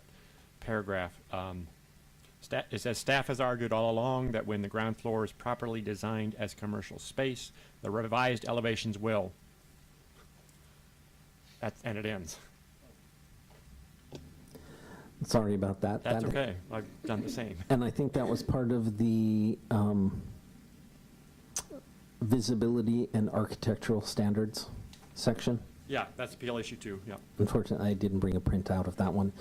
paragraph. It says, staff has argued all along that when the ground floor is properly designed as commercial space, the revised elevations will. And it ends. Sorry about that. That's That- okay. I've done the same. And I think that was part of the visibility and architectural standards section. Yeah, that's a PL issue too, yeah. Unfortunately, I didn't bring a printout of that one.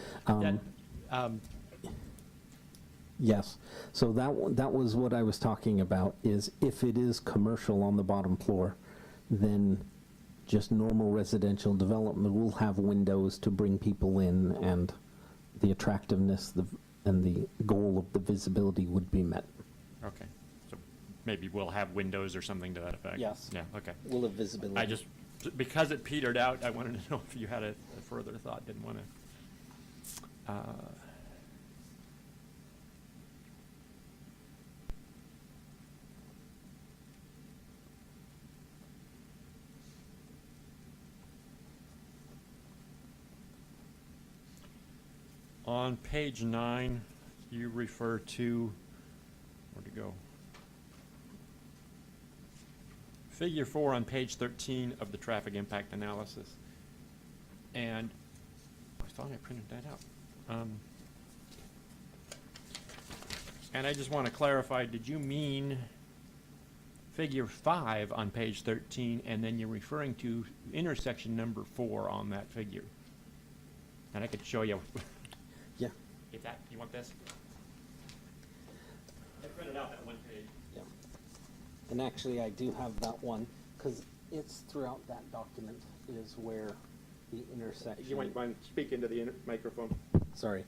Yes, so that was what I was talking about, is if it is commercial on the bottom floor, then just normal residential development will have windows to bring people in, and the attractiveness and the goal of the visibility would be met. Okay. So maybe we'll have windows or something to that effect. Yes. Yeah, okay. Will have visibility. I just, because it petered out, I wanted to know if you had a further thought, didn't want to. On page 9, you refer to, where'd it go? Figure 4 on page 13 of the traffic impact analysis. And I thought I printed that out. And I just want to clarify, did you mean figure 5 on page 13, and then you're referring to intersection number 4 on that figure? And I could show you. Yeah. If that, you want this? I printed out that one page. Yeah. And actually, I do have that one, because it's throughout that document is where the intersection. You might want to speak into the microphone. Sorry.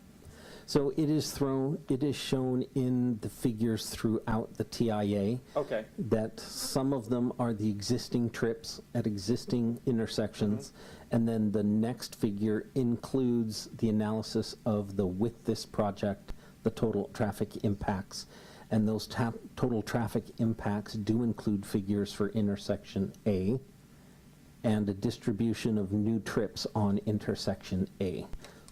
So it is shown in the figures throughout the TIA. Okay. That some of them are the existing trips at existing intersections, and then the next figure includes the analysis of with this project, the total traffic impacts. And those total traffic impacts do include figures for intersection A and a distribution of new trips on intersection A.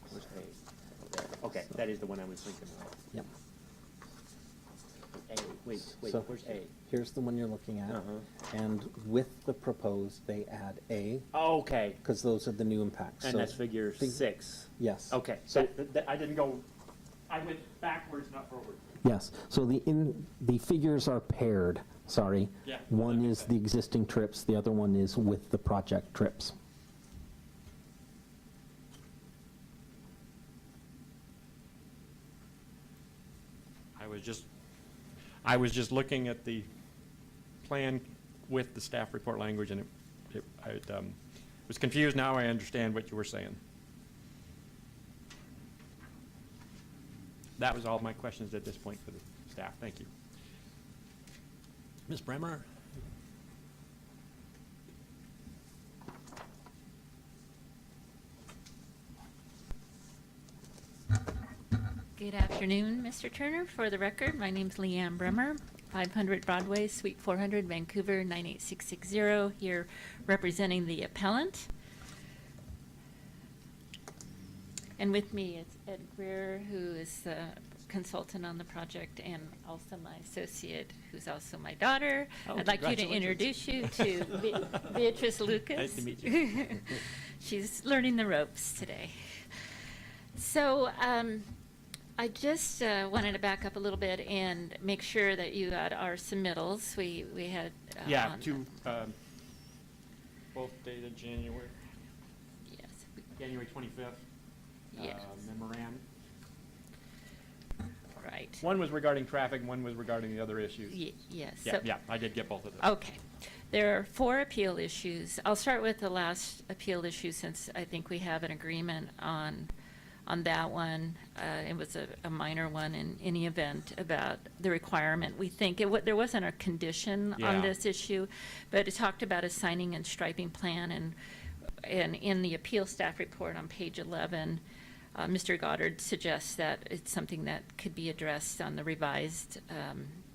Where's A? Okay, that is the one I was thinking of. Yep. A, wait, So- where's A? Here's the one you're looking at. And with the proposed, they add A, Oh, okay, because those are the new impacts. and So- that's figure 6. Yes. Okay, So, I didn't go, I went backwards, not forward. yes, so the figures are paired, sorry. Yeah, One that makes is sense. the existing trips, the other one is with the project trips. I was just looking at the plan with the staff report language, and I was confused. Now I understand what you were saying. That was all my questions at this point for the staff. Thank you. Ms. Bremer? Good afternoon, Mr. Turner. For the record, my name's Leanne Bremer, 500 Broadway, Suite 400, Vancouver, 98660, here representing the appellant. And with me is Ed Greer, who is the consultant on the project, and also my associate, who's also my daughter. Oh, I'd like you to congratulations. introduce you to Beatrice Lucas. Nice to meet you. She's learning the ropes today. So, I just wanted to back up a little bit and make sure that you got our submittals. We had Yeah, on- both dated January yes, 25th. Yes. Memorandum. right. One was regarding traffic, and one was regarding the other issues. Yes. Yeah, so- yeah, I did get both of those. Okay. There are 4 appeal issues. I'll start with the last appeal issue since I think we have an agreement on that one. It was a minor one in any event about the requirement. We think there wasn't a condition Yeah. on this issue, but it talked about a signing and striping plan, and in the appeal staff report on page 11, Mr. Goddard suggests that it's something that could be addressed on the revised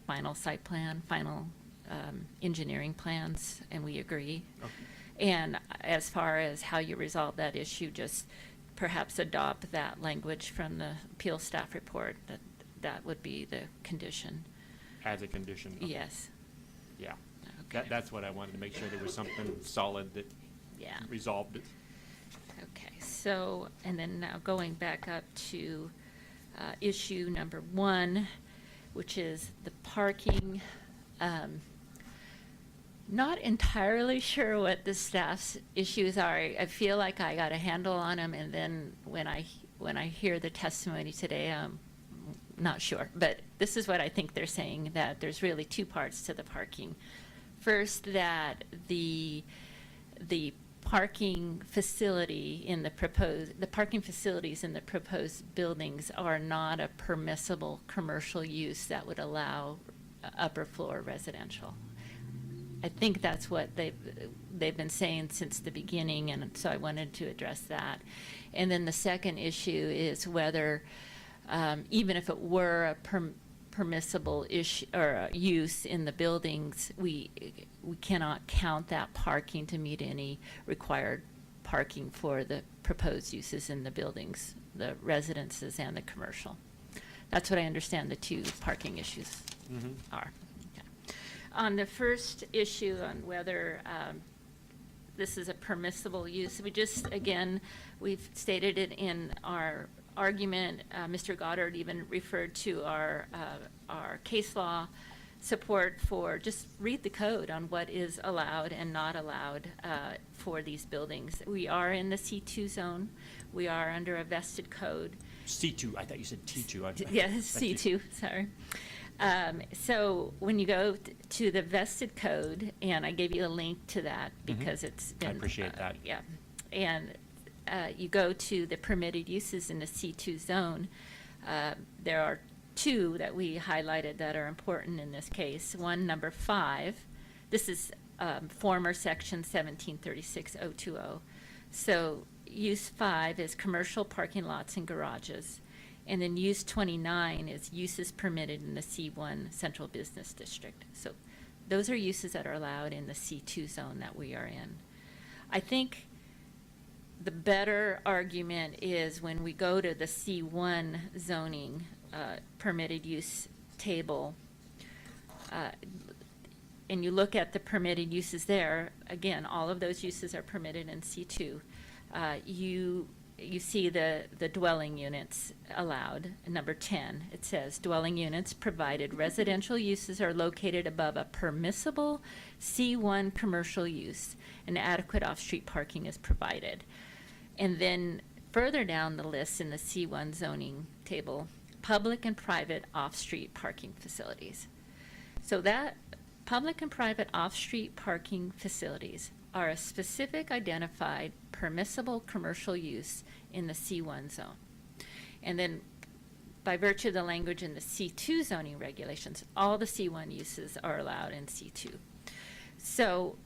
final site plan, final engineering plans, and we agree. Okay. And as far as how you resolve that issue, just perhaps adopt that language from the appeal staff report, that would be the condition. As a condition. Okay. Yes. Yeah. Okay. That's what I wanted to make sure there was something solid that Yeah. resolved it. Okay, so, and then now going back up to issue number 1, which is the parking. Not entirely sure what the staff's issues are. I feel like I got a handle on them, and then when I hear the testimony today, I'm not sure. But this is what I think they're saying, that there's really 2 parts to the parking. First, that the parking facility in the parking facilities in the proposed buildings are not a permissible commercial use that would allow upper floor residential. I think that's what they've been saying since the beginning, and so I wanted to address that. And then the second issue is whether, even if it were a permissible issue or use in the buildings, we cannot count that parking to meet any required parking for the proposed uses in the buildings, the residences and the commercial. That's what I understand the 2 parking issues are. Okay. On the first issue on whether this is a permissible use, we've stated it in our argument. Mr. Goddard even referred to our case law support for just read the code on what is allowed and not allowed for these buildings. We are in the C2 zone. We are under a vested code. C2, I thought you said T2. Yes, Thank you. C2, sorry. So when you go to the vested code, and I gave you a link to that because it's been. I appreciate that. Yeah. And you go to the permitted uses in the C2 zone, there are 2 that we highlighted that are important in this case. One, number 5, this is former section 1736.020. So use 5 is commercial parking lots and garages. And then use 29 is uses permitted in the C1 Central Business District. So those are uses that are allowed in the C2 zone that we are in. I think the better argument is when we go to the C1 zoning permitted use table, and you look at the permitted uses there, again, all of those uses are permitted in C2. You see the dwelling units allowed. Number 10, it says dwelling units provided residential uses are located above a permissible C1 commercial use and adequate off-street parking is provided. And then further down the list in the C1 zoning table, public and private off-street parking facilities. So that public and private off-street parking facilities are a specific identified permissible commercial use in the C1 zone. And then by virtue of the language in the C2 zoning regulations, all the C1 uses are allowed in C2. So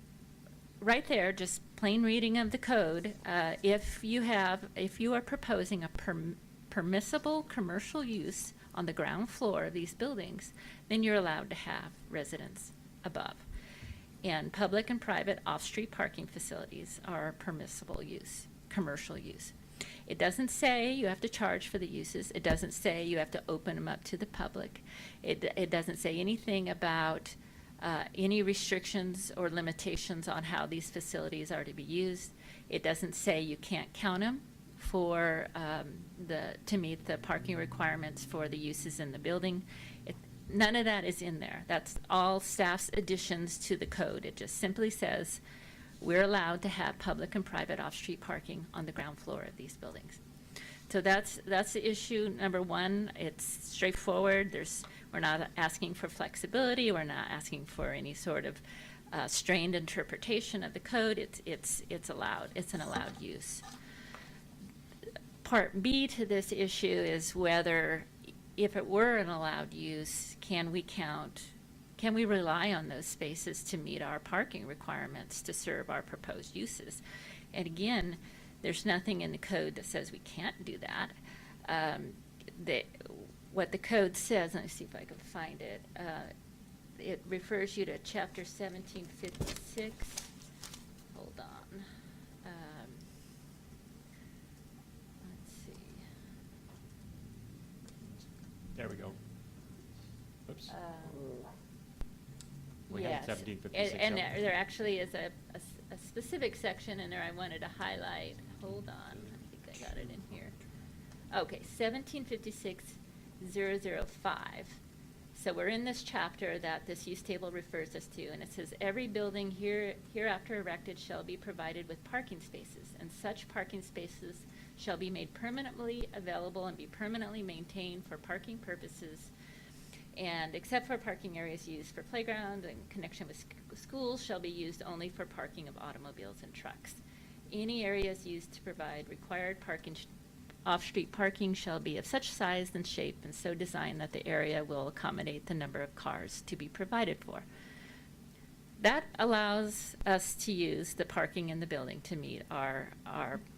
right there, just plain reading of the code, if you are proposing a permissible commercial use on the ground floor of these buildings, then you're allowed to have residents above. And public and private off-street parking facilities are permissible use, commercial use. It doesn't say you have to charge for the uses. It doesn't say you have to open them up to the public. It doesn't say anything about any restrictions or limitations on how these facilities are to be used. It doesn't say you can't count them for to meet the parking requirements for the uses in the building. None of that is in there. That's all staff's additions to the code. It just simply says we're allowed to have public and private off-street parking on the ground floor of these buildings. So that's the issue number one. It's straightforward. We're not asking for flexibility. We're not asking for any sort of strained interpretation of the code. It's allowed. It's an allowed use. Part B to this issue is whether, if it were an allowed use, can we rely on those spaces to meet our parking requirements to serve our proposed uses? And again, there's nothing in the code that says we can't do that. What the code says, let me see if I can find it, it refers you to chapter 1756. Hold on. Let's see. There we go. Oops. Um, We had Yes, 1756 and up. there actually is a specific section in there I wanted to highlight. Hold on, I think I got it in here. Okay, 1756-005. So we're in this chapter that this use table refers us to, and it says, every building hereafter erected shall be provided with parking spaces, and such parking spaces shall be made permanently available and be permanently maintained for parking purposes, and except for parking areas used for playground and connection with schools shall be used only for parking of automobiles and trucks. Any areas used to provide required parking, off-street parking shall be of such size and shape and so designed that the area will accommodate the number of cars to be provided for. That allows us to use the parking in the building to meet our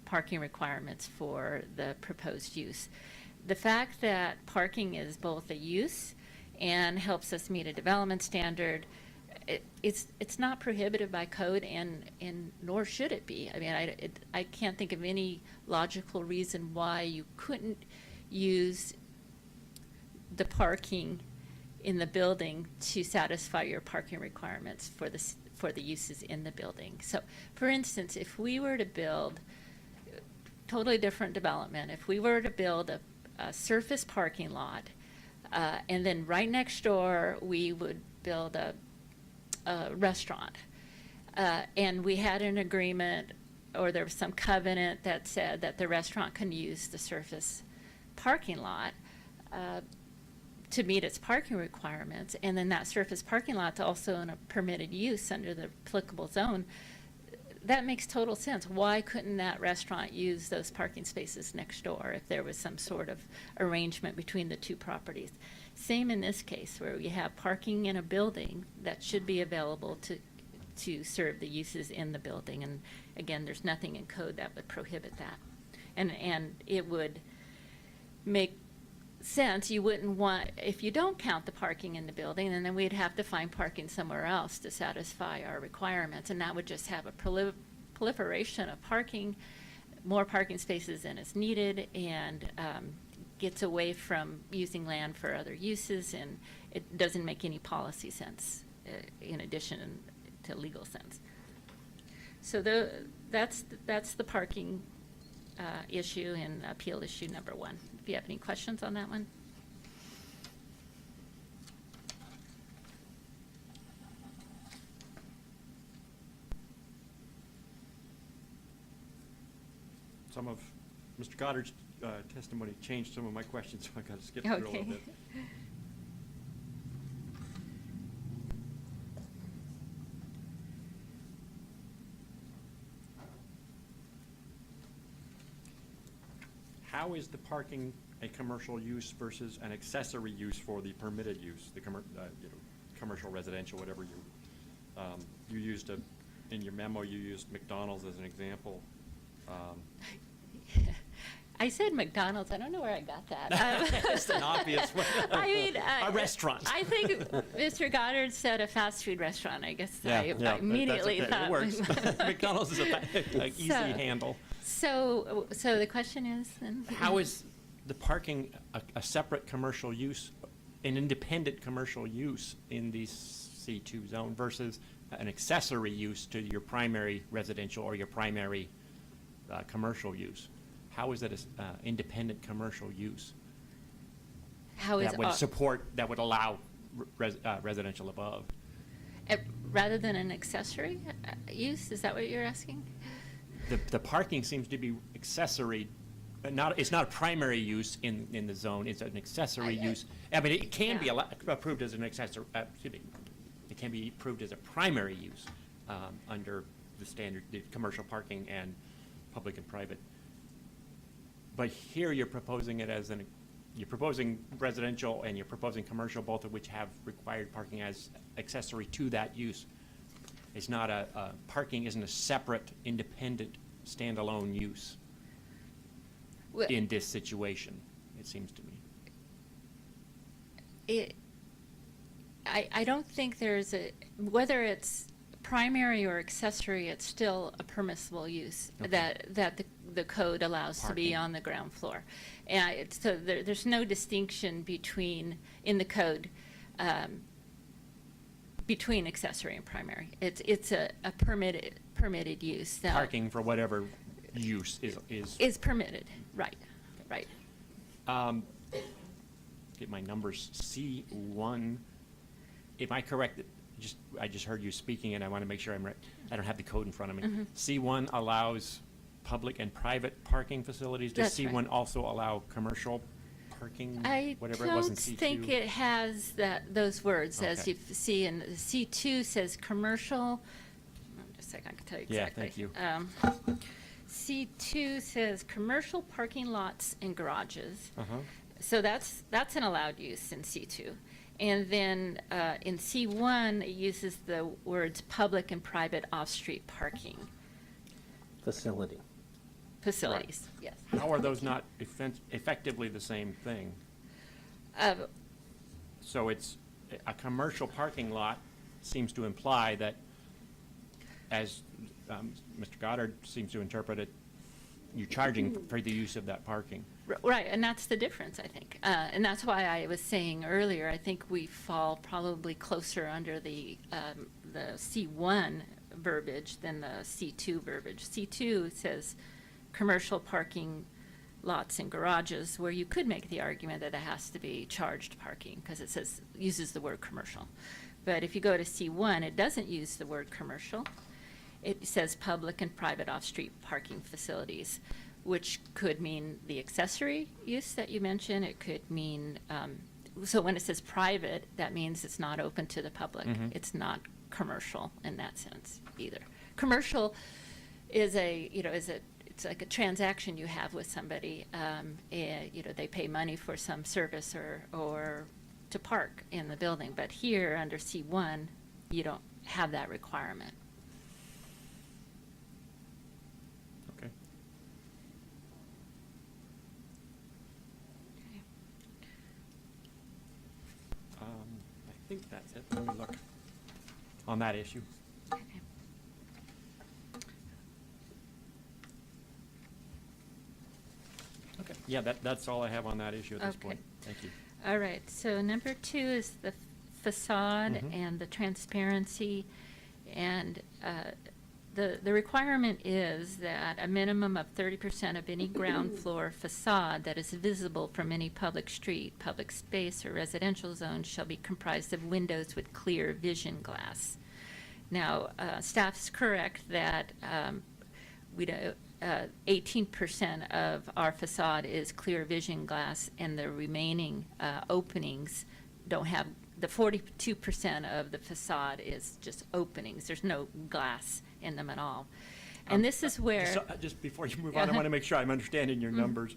parking requirements for the proposed use. The fact that parking is both a use and helps us meet a development standard, it's not prohibited by code, and nor should it be. I mean, I can't think of any logical reason why you couldn't use the parking in the building to satisfy your parking requirements for the uses in the building. So, for instance, if we were to build totally different development, if we were to build a surface parking lot, and then right next door we would build a restaurant, and we had an agreement, or there was some covenant that said that the restaurant can use the surface parking lot to meet its parking requirements, and then that surface parking lot's also in a permitted use under the applicable zone, that makes total sense. Why couldn't that restaurant use those parking spaces next door if there was some sort of arrangement between the two properties? Same in this case, where we have parking in a building that should be available to serve the uses in the building. And again, there's nothing in code that would prohibit that. And it would make sense. You wouldn't want, if you don't count the parking in the building, and then we'd have to find parking somewhere else to satisfy our requirements, and that would just have a proliferation of parking, more parking spaces than is needed, and gets away from using land for other uses, and it doesn't make any policy sense in addition to legal sense. So that's the parking issue and appeal issue number one. If you have any questions on that one? Some of Mr. Goddard's testimony changed some of my questions, so I got to skip through a little Okay. bit. How is the parking a commercial use versus an accessory use for the permitted use, the commercial, residential, whatever you used in your memo, you used McDonald's as an example. I said McDonald's. I don't know where I got that. That's an obvious one. I mean, A restaurant. I think Mr. Goddard said a fast food restaurant. I guess I that's immediately okay. thought It works. McDonald's is an easy So- handle. So the question is then? How is the parking a separate commercial use, an independent commercial use in the C2 zone versus an accessory use to your primary residential or your primary commercial use? How is it an independent commercial use How is that would support, that would allow residential above? rather than an accessory use? Is that what you're asking? The parking seems to be accessory, but it's not a primary use in the zone, it's an accessory use. I mean, it can be Yeah. approved as an accessory, excuse me, it can be approved as a primary use under the standard, the commercial parking and public and private. But here you're proposing it as you're proposing residential and you're proposing commercial, both of which have required parking as accessory to that use. It's not parking isn't a separate, independent, standalone use Well, in this situation, it seems to me. I don't think there's whether it's primary or accessory, it's still a permissible use Okay. that the code allows to be Parking. on the ground floor. And so there's no distinction in the code, between accessory and primary. It's a permitted use. Now, Parking for whatever use is. is permitted, right. Get my numbers, C1, am I correct? I just heard you speaking, and I want to make sure I'm right. I don't have the code in front of me. Mm-hmm. C1 allows public and private parking facilities. Does That's right. C1 also allow commercial parking? I Whatever it was in don't C2? think it has those words, as Okay. you see in the C2 says commercial. Just a second, I can tell you Yeah, exactly. thank you. C2 says commercial parking lots and garages. Uh-huh. So that's an allowed use in C2. And then in C1, it uses the words public and private off-street parking Facility. facilities. Yes. How are those not effectively the same thing? Uh, So it's, a commercial parking lot seems to imply that, as Mr. Goddard seems to interpret it, you're charging for the use of that parking. Right, and that's the difference, I think. And that's why I was saying earlier, I think we fall probably closer under the C1 verbiage than the C2 verbiage. C2 says commercial parking lots and garages, where you could make the argument that it has to be charged parking, because it uses the word commercial. But if you go to C1, it doesn't use the word commercial. It says public and private off-street parking facilities, which could mean the accessory use that you mentioned. It could mean, so when it says private, that means it's not open to the public. Mhm. It's not commercial in that sense either. Commercial is it's like a transaction you have with somebody. They pay money for some service or to park in the building. But here, under C1, you don't have that requirement. Okay. I think that's it. Let me look on that issue. Okay. Okay. Yeah, that's all I have on that issue at this Okay. point. Thank you. All right, so number 2 is the facade Mhm. and the transparency. And the requirement is that a minimum of 30% of any ground floor facade that is visible from any public street, public space, or residential zone shall be comprised of windows with clear vision glass. Now, staff's correct that we don't, 18% of our facade is clear vision glass, and the remaining openings don't have, the 42% of the facade is just openings. There's no glass in them at all. And this is where, Just before you move on, I want to make sure I'm understanding your numbers.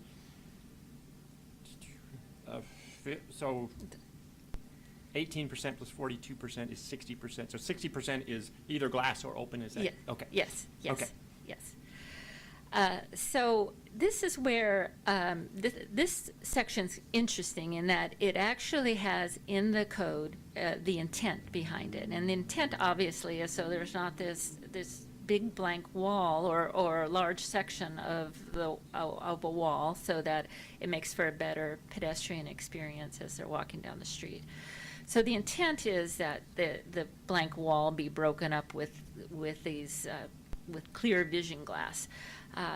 So 18% plus 42% is 60%. So 60% is either glass or open, is that? yeah, Okay. yes, yes, Okay. yes. So this is where this section's interesting in that it actually has in the code the intent behind it, and the intent obviously is so there's not this big blank wall or a large section of a wall, so that it makes for a better pedestrian experience as they're walking down the street. So the intent is that the blank wall be broken up with these with clear vision glass.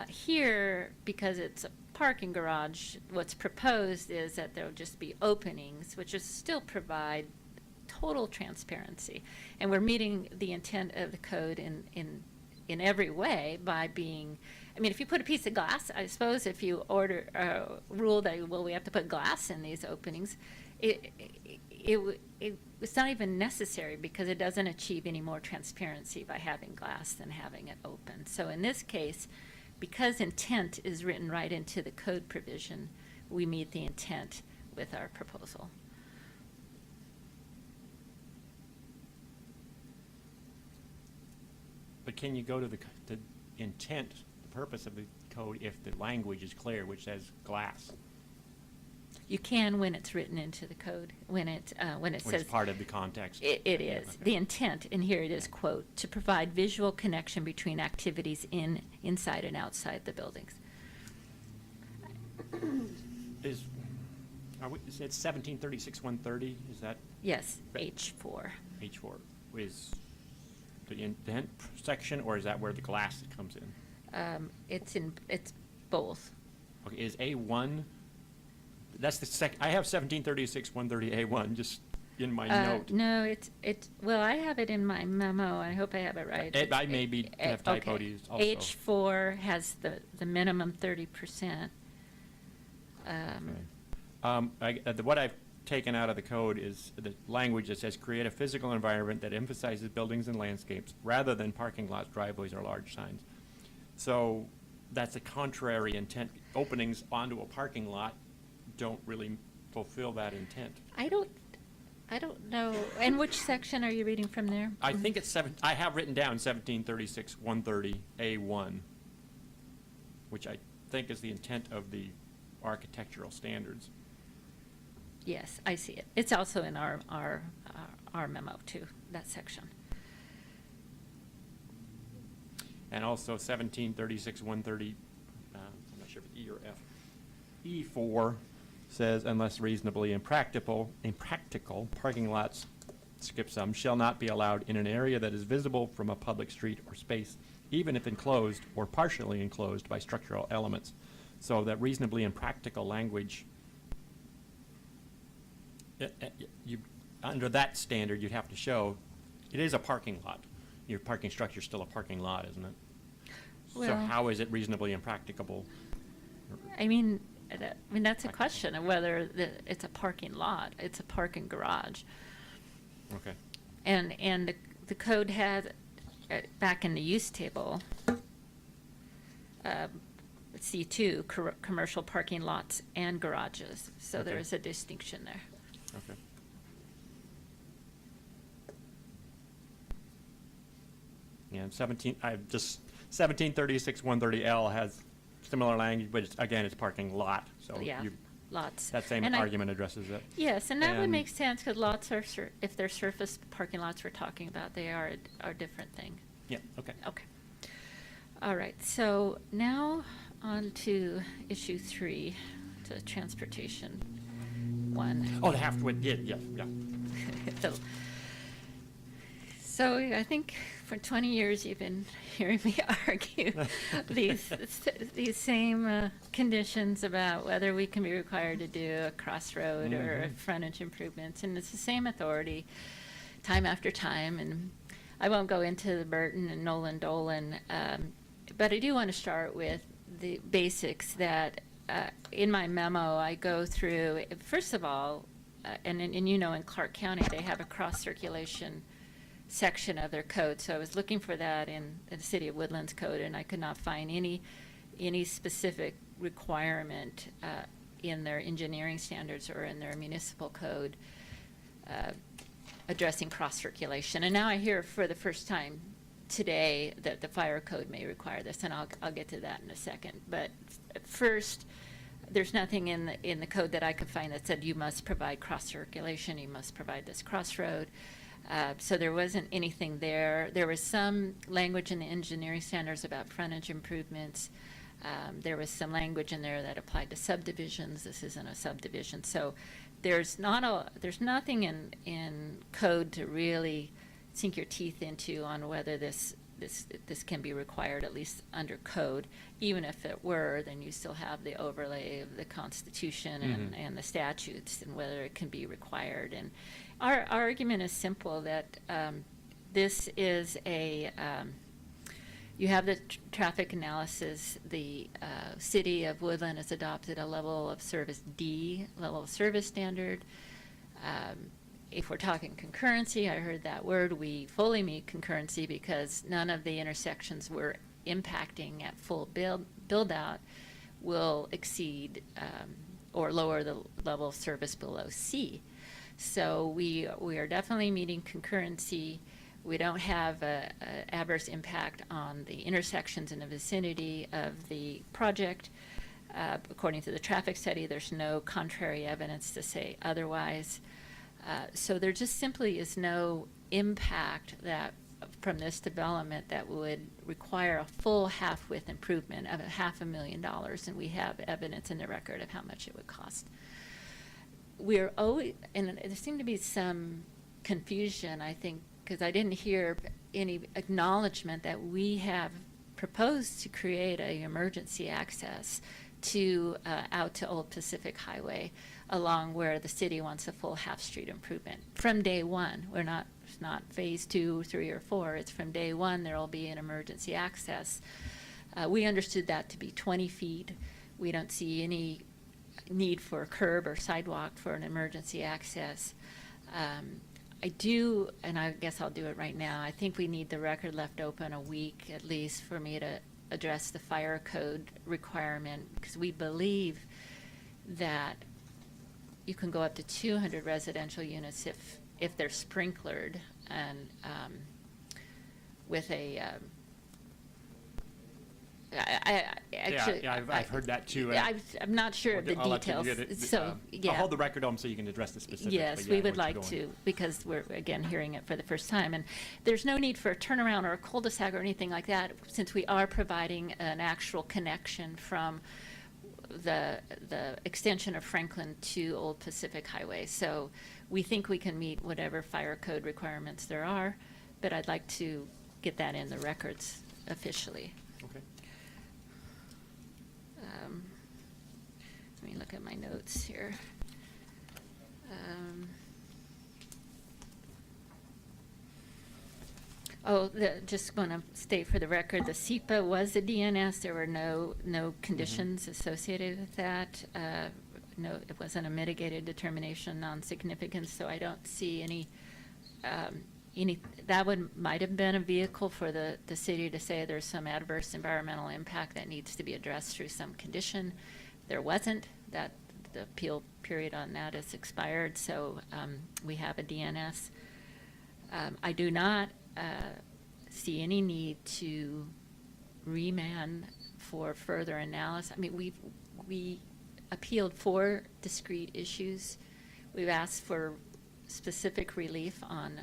Here, because it's a parking garage, what's proposed is that there'll just be openings, which is still provide total transparency. And we're meeting the intent of the code in every way by being, I mean, if you put a piece of glass, I suppose if you order, rule that, well, we have to put glass in these openings, it's not even necessary because it doesn't achieve any more transparency by having glass than having it open. So in this case, because intent is written right into the code provision, we meet the intent with our proposal. But can you go to the intent, the purpose of the code, if the language is clear, which says glass? You can when it's written into the code, when it Which says. is part of the context. It is. Okay. The intent, and here it is, quote, "to provide visual connection between activities inside and outside the buildings." It's 1736-130, is that Yes, Right. H4. H4? Is the intent section, or is that where the glass comes in? It's both. Okay, is A1, that's the I have 1736-130A1 just in my note. No, well, I have it in my memo. I hope I have it right. I maybe have typo Okay. used also. H4 has the minimum 30%. What I've taken out of the code is the language that says create a physical environment that emphasizes buildings and landscapes rather than parking lots, driveways, or large signs. So that's a contrary intent. Openings onto a parking lot don't really fulfill that intent. I don't know. And which section are you reading from there? I think it's I have written down 1736-130A1, which I think is the intent of the architectural standards. Yes, I see it. It's also in our memo too, that section. And also 1736-130, I'm not sure if it's E or F. E4 says, unless reasonably impractical, parking lots, skip some, shall not be allowed in an area that is visible from a public street or space, even if enclosed or partially enclosed by structural elements. So that reasonably impractical language, under that standard, you'd have to show it is a parking lot. Your parking structure is still a parking lot, isn't it? So Well- how is it reasonably impracticable? I mean, that's a question of whether it's a parking lot. It's a parking garage. Okay. And the code had, back in the use table, C2, commercial parking lots and garages. So Okay. there is a distinction there. Okay. Yeah, 1736-130L has similar language, but again, it's parking lot, so Yeah, lots. that same And I- argument addresses it. Yes, and that would And- make sense because lots are, if they're surface parking lots we're talking about, they are a different thing. Yeah, okay. Okay. All right, so now on to issue 3, to transportation 1. Oh, the half-width, yeah. So- So I think for 20 years you've been hearing me argue these same conditions about whether we can be required to do a crossroad or frontage improvements, and it's the same authority time after time. And I won't go into the Burton and Nolan Dolan but I do want to start with the basics that in my memo I go through. First of all, and you know, in Clark County they have a cross circulation section of their code. So I was looking for that in the City of Woodlands code, and I could not find any specific requirement in their engineering standards or in their municipal code addressing cross circulation. And now I hear for the first time today that the fire code may require this, and I'll get to that in a second. But first, there's nothing in the code that I could find that said you must provide cross circulation, you must provide this crossroad. So there wasn't anything there. There was some language in the engineering standards about frontage improvements. There was some language in there that applied to subdivisions. This isn't a subdivision, so there's nothing in code to really sink your teeth into on whether this can be required, at least under code. Even if it were, then you still have the overlay of the Constitution and the statutes and whether it can be required. And our argument is simple, that this is you have the traffic analysis. The City of Woodland has adopted a level of service D, level of service standard. If we're talking concurrency, I heard that word, we fully meet concurrency because none of the intersections we're impacting at full build out will exceed or lower the level of service below C. So we are definitely meeting concurrency. We don't have a adverse impact on the intersections in the vicinity of the project. According to the traffic study, there's no contrary evidence to say otherwise. So there just simply is no impact that from this development that would require a full half-width improvement of $500,000, and we have evidence in the record of how much it would cost. We're always, and there seemed to be some confusion, I think, because I didn't hear any acknowledgement that we have proposed to create an emergency access to out to Old Pacific Highway along where the city wants a full half-street improvement. From day one, it's not phase 2, 3, or 4, it's from day one there will be an emergency access. We understood that to be 20 feet. We don't see any need for a curb or sidewalk for an emergency access. I do, and I guess I'll do it right now, I think we need the record left open a week at least for me to address the fire code requirement, because we believe that you can go up to 200 residential units if they're sprinklered and with a I've heard that too. I'm not sure of the I'll let you details. get it. So, yeah. I'll hold the record on so you can address the specifics. Yes, but we yeah, would what's like going. to, because we're, again, hearing it for the first time. And there's no need for a turnaround or a cul-de-sac or anything like that, since we are providing an actual connection from the extension of Franklin to Old Pacific Highway. So we think we can meet whatever fire code requirements there are, but I'd like to get that in the records officially. Okay. Let me look at my notes here. Just want to state for the record, the SEPA was a DNS. There were no conditions associated with that. No, it wasn't a mitigated determination, non-significance. So I don't see any. That might have been a vehicle for the city to say there's some adverse environmental impact that needs to be addressed through some condition. There wasn't. That the appeal period on that is expired, so we have a DNS. I do not see any need to remand for further analysis. I mean, we appealed 4 discrete issues. We've asked for specific relief on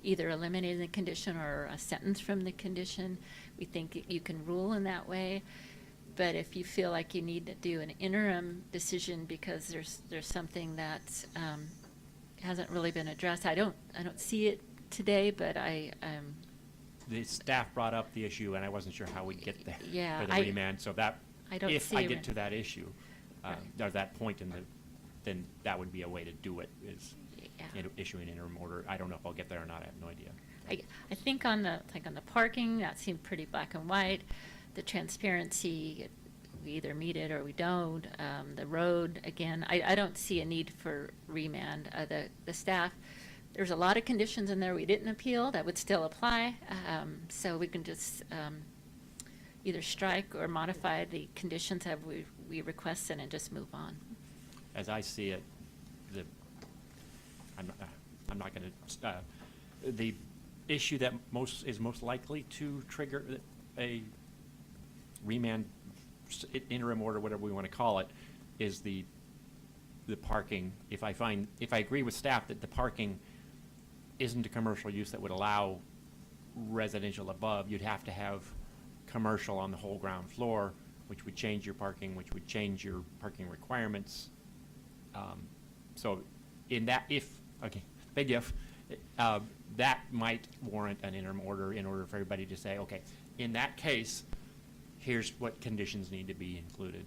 either eliminating the condition or a sentence from the condition. We think you can rule in that way. But if you feel like you need to do an interim decision because there's something that hasn't really been addressed, I don't see it today. But The staff brought up the issue, and I wasn't sure how we'd get there Yeah, for the remand. So that I don't if see I a get re- to that issue, or that point then that would be a way to do it. Is Yeah. issue an interim order. I don't know if I'll get there or not, I have no idea. I think on the parking, that seemed pretty black and white. The transparency, we either meet it or we don't. The road, again, I don't see a need for remand. The staff, there's a lot of conditions in there we didn't appeal that would still apply. So we can just either strike or modify the conditions that we requested and just move on. As I see it, I'm not going to, the issue that is most likely to trigger a remand interim order, whatever we want to call it, is the parking. If I agree with staff that the parking isn't a commercial use that would allow residential above, you'd have to have commercial on the whole ground floor, which would change your parking, which would change your parking requirements. So big if, that might warrant an interim order in order for everybody to say, okay, in that case, here's what conditions need to be included,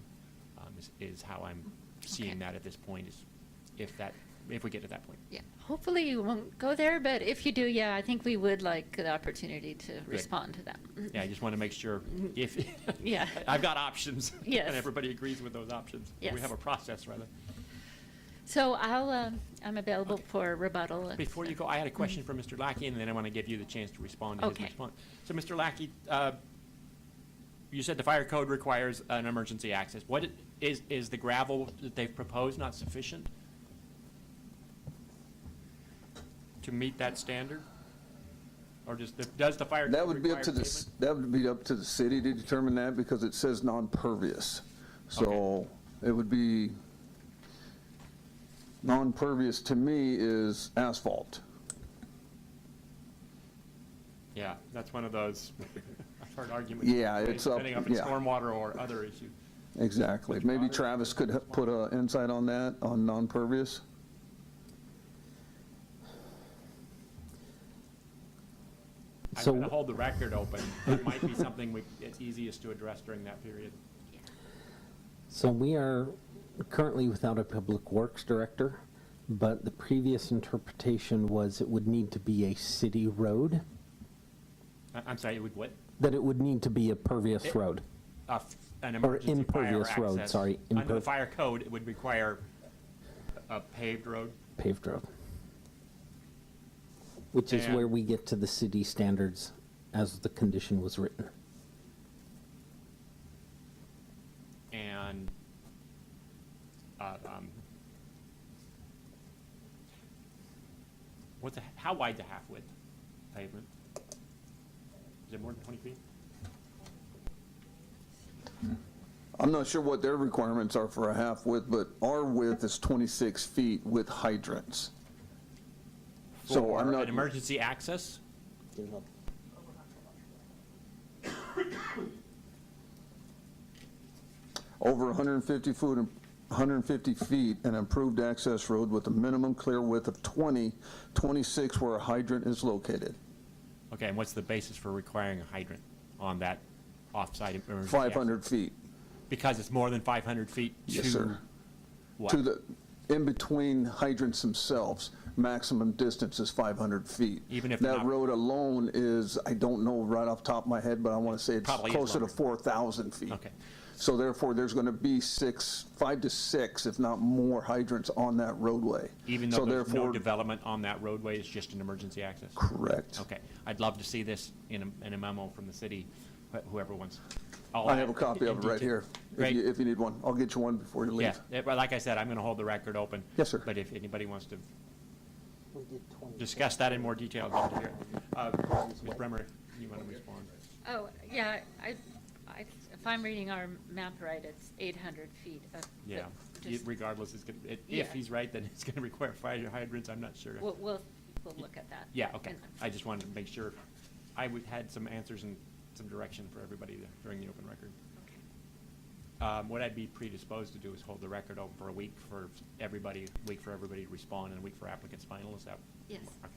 is how I'm seeing Okay. that at this point, is if we get to that point. Yeah, hopefully you won't go there, but if you do, yeah, I think we would like the opportunity to respond to that. Yeah, I just want to make sure if, Yeah. I've got options. Yes. And everybody agrees with those options. Yes. We have a process, rather. So I'm available for rebuttal. Before you go, I had a question for Mr. Lackey, and then I want to give you the chance to respond to his Okay. response. So, Mr. Lackey, you said the fire code requires an emergency access. What is the gravel that they've proposed not sufficient to meet that standard? Or does the fire code That would be up require to pavement? that would be up to the city to determine that, because it says non-pervious. So it would be, non-pervious to me is asphalt. Yeah, that's one of those, I've heard arguments. Yeah, it's up- Depending if it's yeah. stormwater or other issues. Exactly. Maybe Travis could put an insight on that, on non-pervious. I'm So- going to hold the record open. That might be something it's easiest to address during that period. So we are currently without a public works director, but the previous interpretation was it would need to be a city road, I'm sorry, it would what? that it would need to be a pervious road. An Or emergency fire impervious road, access. sorry, Under the fire code, it would require a paved road. Paved road. Which is And- where we get to the city standards as the condition was written. And how wide's the half width pavement? Is it more than 20 feet? I'm not sure what their requirements are for a half width, but our width is 26 feet with hydrants. So For I'm not. an emergency access? Over 150 foot, 150 feet, an improved access road with a minimum clear width of 20, 26 where a hydrant is located. Okay, and what's the basis for requiring a hydrant on that off-site emergency? 500 access? feet, Because it's more than 500 feet to? yes, sir. What? To the, in between hydrants themselves, maximum distance is 500 feet. Even if That not- road alone is, I don't know right off the top of my head, but I want to say it's Probably is closer to longer. 4,000 feet. Okay. So therefore, there's going to be 5 to 6, if not more, hydrants on that roadway. Even So though there's no therefore- development on that roadway, it's just an emergency access? Correct. Okay, I'd love to see this in a memo from the city, whoever wants. I have a copy of it right here, Great. if you need one. I'll get you one before you leave. Yeah, but like I said, I'm going to hold the record open. Yes, sir. But if anybody wants to discuss that in more detail, I'd love to hear it. Ms. Bremer, you want to respond? Oh, yeah, if I'm reading our map right, it's 800 feet of. Yeah, just- regardless, Yeah. if he's right, then it's going to require fire hydrants, I'm not sure. We'll look at that. Yeah, okay. And- I just wanted to make sure had some answers and some direction for everybody during the open record. What I'd be predisposed to do is hold the record open for a week for everybody to respond, and a week for applicants finalists. Yes. Okay.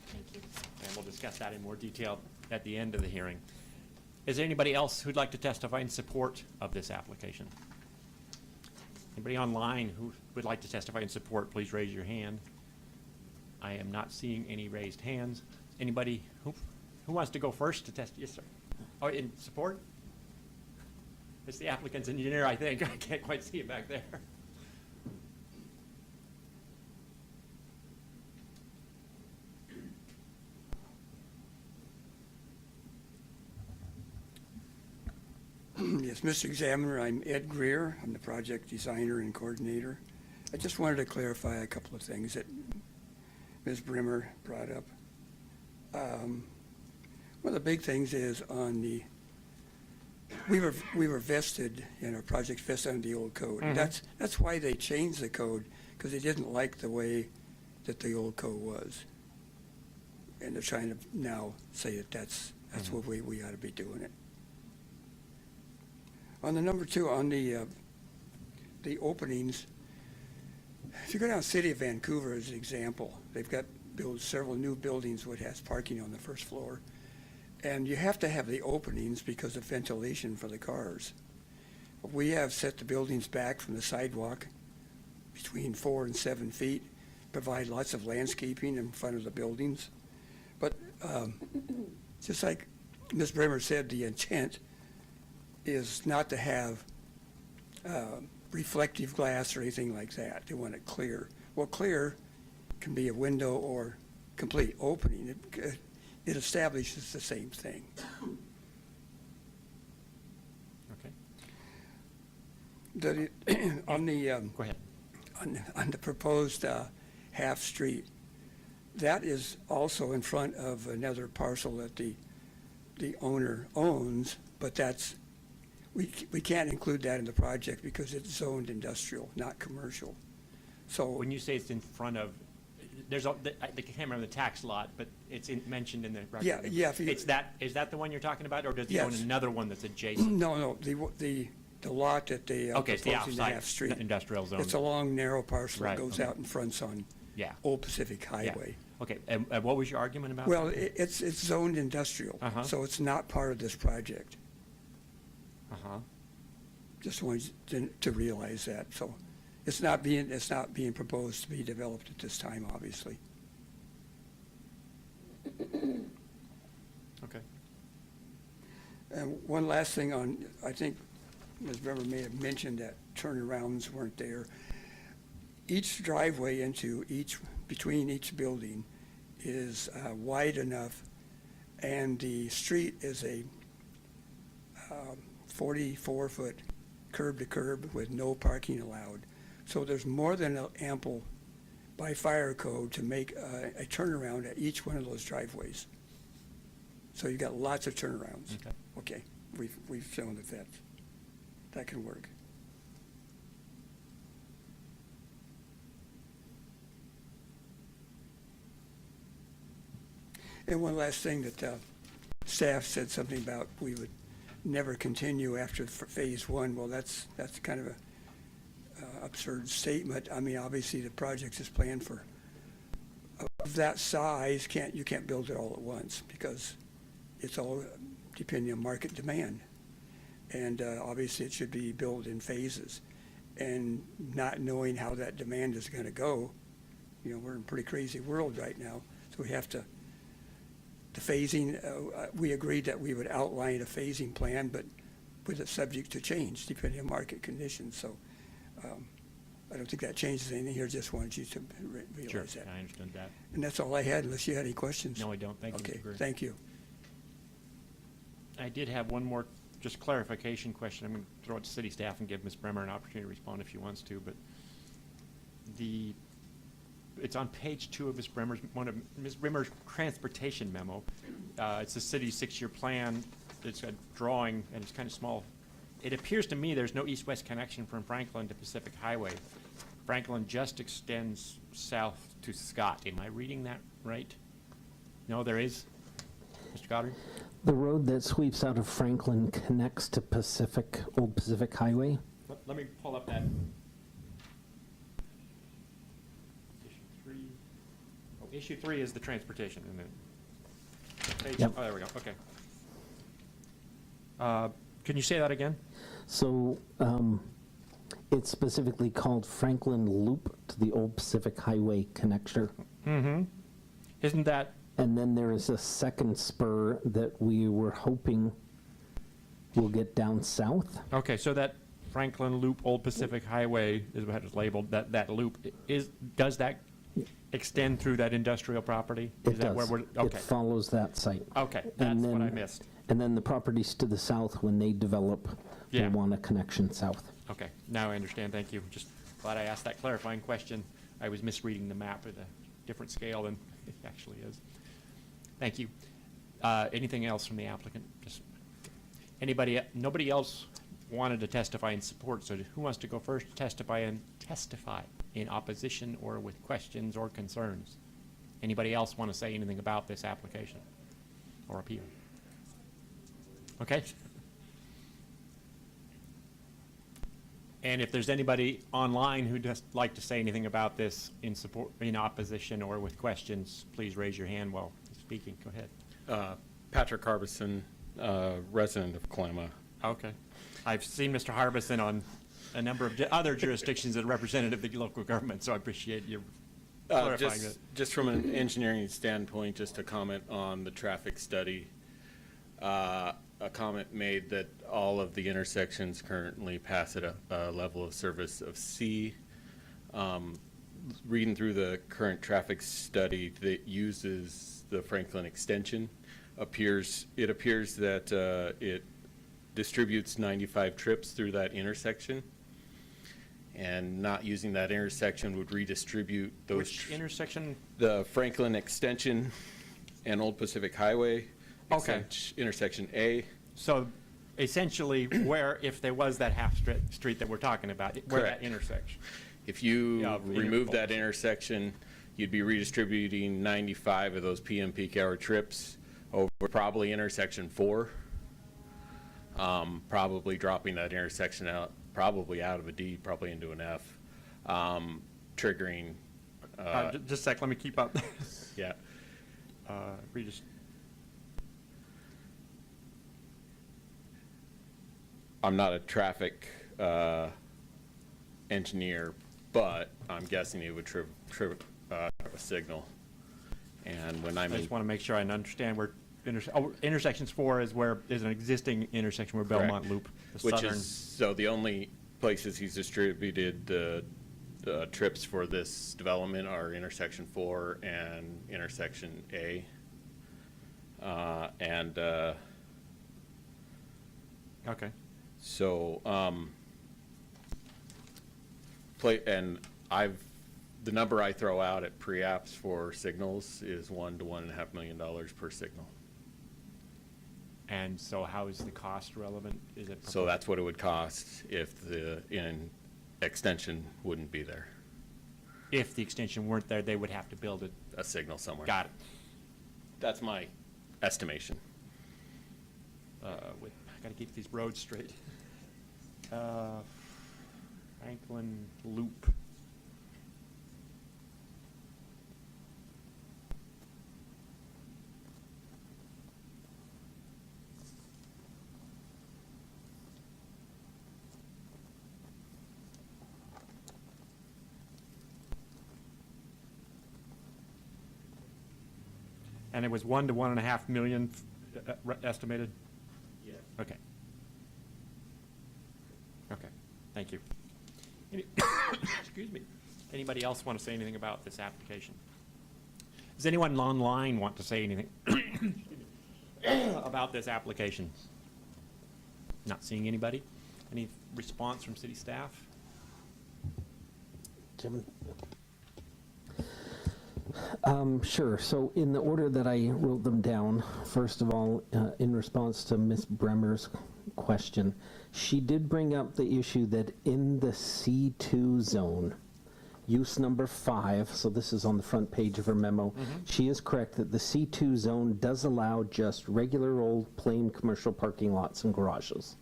Thank you. And we'll discuss that in more detail at the end of the hearing. Is there anybody else who'd like to testify in support of this application? Anybody online who would like to testify in support, please raise your hand. I am not seeing any raised hands. Anybody who wants to go first to test? Yes, sir. Oh, in support? It's the applicant's engineer, I think. I can't quite see it back there. Yes, Mr. Examiner, I'm Ed Greer. I'm the project designer and coordinator. I just wanted to clarify a couple of things that Ms. Brimmer brought up. One of the big things is on the, we were vested, project vested under the old code. Mhm. That's why they changed the code, because they didn't like the way that the old code was. And they're trying to now say that that's what we ought to be doing it. On the number two, on the openings, if you go down City of Vancouver as an example, they've got built several new buildings which has parking on the first floor. And you have to have the openings because of ventilation for the cars. We have set the buildings back from the sidewalk between 4 and 7 feet, provide lots of landscaping in front of the buildings. But just like Ms. Bremer said, the intent is not to have reflective glass or anything like that. They want it clear. Well, clear can be a window or complete opening. It establishes the same thing. Okay. On the Go ahead. on the proposed half street, that is also in front of another parcel that the owner owns, but that's, we can't include that in the project because it's zoned industrial, not commercial. So, When you say it's in front of, there's, I can't remember the tax lot, but it's mentioned in the record. Yeah, if you- Is that the one you're talking about, or does he own Yes. another one that's adjacent? no, the lot that they are Okay, it's the proposing to outside half street. industrial zone. It's a long, narrow parcel that Right, goes okay. out and fronts on Yeah. Old Pacific Yeah. Highway. Okay, and what was your argument about? Well, it's zoned industrial, Uh-huh. so it's not part of this project. Uh-huh. Just wanted to realize that. So it's not being proposed to be developed at this time, obviously. Okay. And one last thing on, I think Ms. Bremer may have mentioned that turnarounds weren't there. Each driveway between each building is wide enough, and the street is a 44-foot curb to curb with no parking allowed. So there's more than ample by fire code to make a turnaround at each one of those driveways. So you've got lots of turnarounds. Okay. Okay, we've shown that can work. And one last thing that staff said something about we would never continue after phase one. Well, that's kind of a absurd statement. I mean, obviously the project is planned for of that size. You can't build it all at once because it's all depending on market demand. And obviously it should be built in phases. And not knowing how that demand is going to go, we're in a pretty crazy world right now. So we have to, the phasing, we agreed that we would outline a phasing plan, but with it subject to change depending on market conditions. So I don't think that changes anything here. Just wanted you to realize Sure, that. I understood that. And that's all I had, unless you had any questions. No, I don't. Thank you, Mr. Okay, Greer. thank you. I did have one more just clarification question. I'm going to throw it to city staff and give Ms. Bremer an opportunity to respond if she wants to, but it's on page 2 of Ms. Bremer's transportation memo. It's the city's 6-year plan. It's a drawing, and it's kind of small. It appears to me there's no east-west connection from Franklin to Pacific Highway. Franklin just extends south to Scott. Am I reading that right? No, there is? Mr. Goddard? The road that sweeps out of Franklin connects to Old Pacific Highway. Let me pull up that. Issue 3. Oh, issue 3 is the transportation, isn't it? Page, Yep. Oh, there we go, okay. Can you say that again? So It's specifically called Franklin Loop to the Old Pacific Highway connector. Isn't that, And then there is a second spur that we were hoping will get down south. okay, so that Franklin Loop, Old Pacific Highway is what it's labeled, that loop, does that extend through that industrial property? Is It that where does. we're It okay, follows that site. okay, And that's what I then- missed. And then the properties to the south, when they develop, Yeah. will want a connection south. Okay, now I understand, thank you. Just glad I asked that clarifying question. I was misreading the map at a different scale than it actually is. Thank you. Anything else from the applicant? Just nobody else wanted to testify in support, so who wants to go first to testify in opposition or with questions or concerns? Anybody else want to say anything about this application or appeal? Okay. And if there's anybody online who'd just like to say anything about this in support, in opposition, or with questions, please raise your hand while speaking. Go ahead. Patrick Harbison, resident of Kalama. Okay. I've seen Mr. Harbison on a number of other jurisdictions as a representative of the local government, so I appreciate you clarifying that. Just from an engineering standpoint, just to comment on the traffic study. A comment made that all of the intersections currently pass at a level of service of C. Reading through the current traffic study that uses the Franklin extension, it appears that it distributes 95 trips through that intersection. And not using that intersection would redistribute those. Which intersection? The Franklin extension and Old Pacific Highway. Okay. Intersection A. So essentially where, if there was that half street that we're talking about, where that Correct. intersects. If you Yeah, remove that intervals. intersection, you'd be redistributing 95 of those PM peak hour trips over probably intersection 4. Probably dropping that intersection out, probably out of a D, probably into an F, triggering, Just a sec, let me keep up. yeah. I'm not a traffic engineer, but I'm guessing it would trip a signal. And when I'm I in, just want to make sure I understand where intersections 4 is where is an existing intersection where Correct. Belmont Loop, the which southern. is, so the only places he's distributed the trips for this development are intersection 4 and intersection A. Okay. So, the number I throw out at pre-apps for signals is $1 to $1.5 million per signal. And so how is the cost relevant? Is it? So that's what it would cost if the extension wouldn't be there, If the extension weren't there, they would have to build it. a signal somewhere. Got it. That's my estimation. I gotta keep these roads straight. Franklin Loop. And it was 1 to 1.5 million estimated? Yeah. Okay. Okay, thank you. Excuse me. Anybody else want to say anything about this application? Does anyone online want to say anything about this application? Not seeing anybody? Any response from city staff? Jim? Sure. So in the order that I wrote them down, first of all, in response to Ms. Bremer's question, she did bring up the issue that in the C2 zone, use number 5, so this is on the front page of her memo, she is correct that the C2 zone does allow just regular old plain commercial parking lots and garages.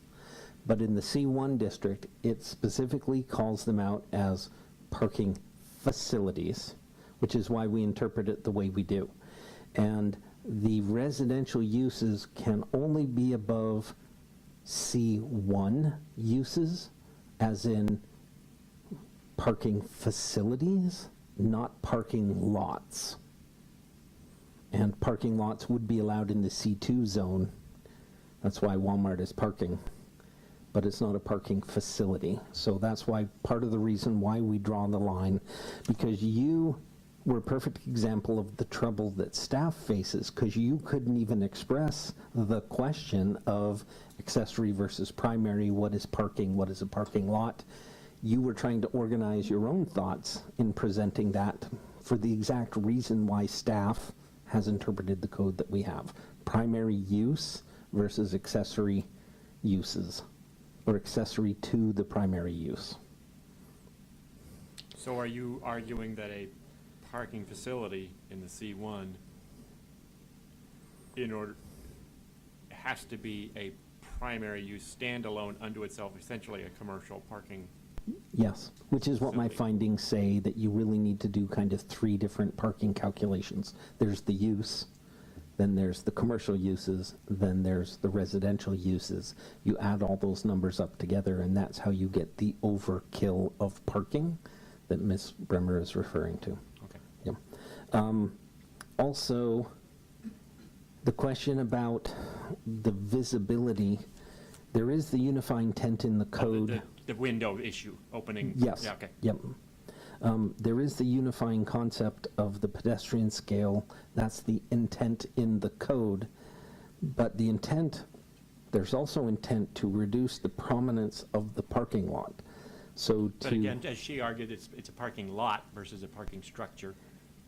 But in the C1 district, it specifically calls them out as parking facilities, which is why we interpret it the way we do. And the residential uses can only be above C1 uses, as in parking facilities, not parking lots. And parking lots would be allowed in the C2 zone. That's why Walmart is parking. But it's not a parking facility. So that's why part of the reason why we draw the line, because you were a perfect example of the trouble that staff faces, because you couldn't even express the question of accessory versus primary, what is parking, what is a parking lot. You were trying to organize your own thoughts in presenting that for the exact reason why staff has interpreted the code that we have. Primary use versus accessory uses, or accessory to the primary use. So are you arguing that a parking facility in the C1 has to be a primary use standalone unto itself, essentially a commercial parking? Yes, which is what my Facility. findings say, that you really need to do kind of 3 different parking calculations. There's the use, then there's the commercial uses, then there's the residential uses. You add all those numbers up together, and that's how you get the overkill of parking that Ms. Bremer is referring to. Okay. Yeah. Also, the question about the visibility, there is the unifying intent in the code. The window issue, opening? Yes. Yeah, okay. Yep. There is the unifying concept of the pedestrian scale. That's the intent in the code. But the intent, there's also intent to reduce the prominence of the parking lot. So But again, as she argued, it's a parking lot versus a parking structure.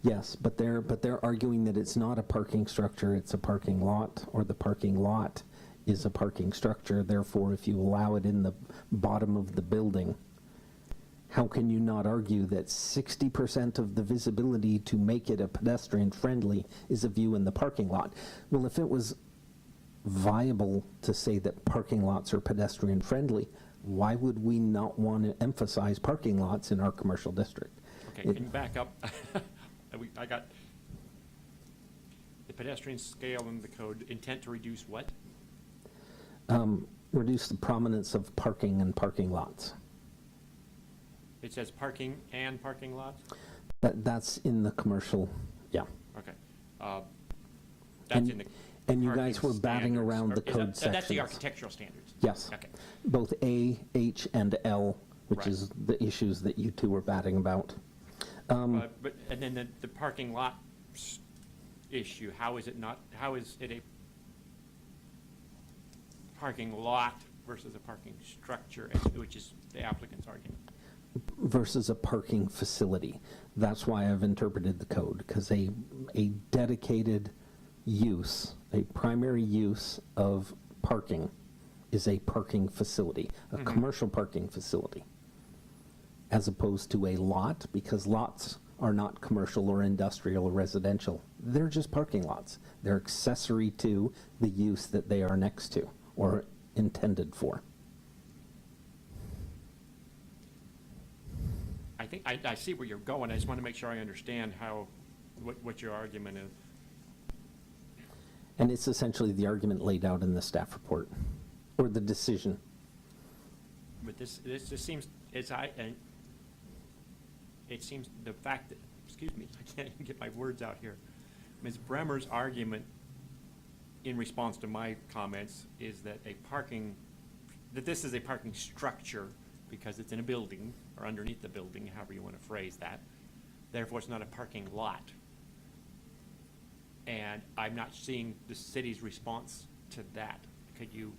Yes, but they're arguing that it's not a parking structure, it's a parking lot, or the parking lot is a parking structure. Therefore, if you allow it in the bottom of the building, how can you not argue that 60% of the visibility to make it a pedestrian friendly is a view in the parking lot? Well, if it was viable to say that parking lots are pedestrian friendly, why would we not want to emphasize parking lots in our commercial district? Okay, can you back up? I got the pedestrian scale in the code, intent to reduce what? Reduce the prominence of parking and parking lots. It says parking and parking lots? That's in the commercial, yeah. Okay. That's in the. And you parking guys were batting standards, around or the is that- code That's the sections. architectural standards? Yes. Okay. Both A, H, and L, which Right. is the issues that you two were batting about. But, and then the parking lot issue, how is it a parking lot versus a parking structure, which is the applicant's argument? Versus a parking facility. That's why I've interpreted the code, because a dedicated use, a primary use of parking is a parking facility, a commercial parking facility, as opposed to a lot, because lots are not commercial or industrial or residential. They're just parking lots. They're accessory to the use that they are next to or intended for. I think, I see where you're going, I just want to make sure I understand what your argument is. And it's essentially the argument laid out in the staff report, or the decision. But this just seems, it seems the fact that, excuse me, I can't even get my words out here. Ms. Bremer's argument in response to my comments is that that this is a parking structure because it's in a building or underneath the building, however you want to phrase that. Therefore, it's not a parking lot. And I'm not seeing the city's response to that. Could you?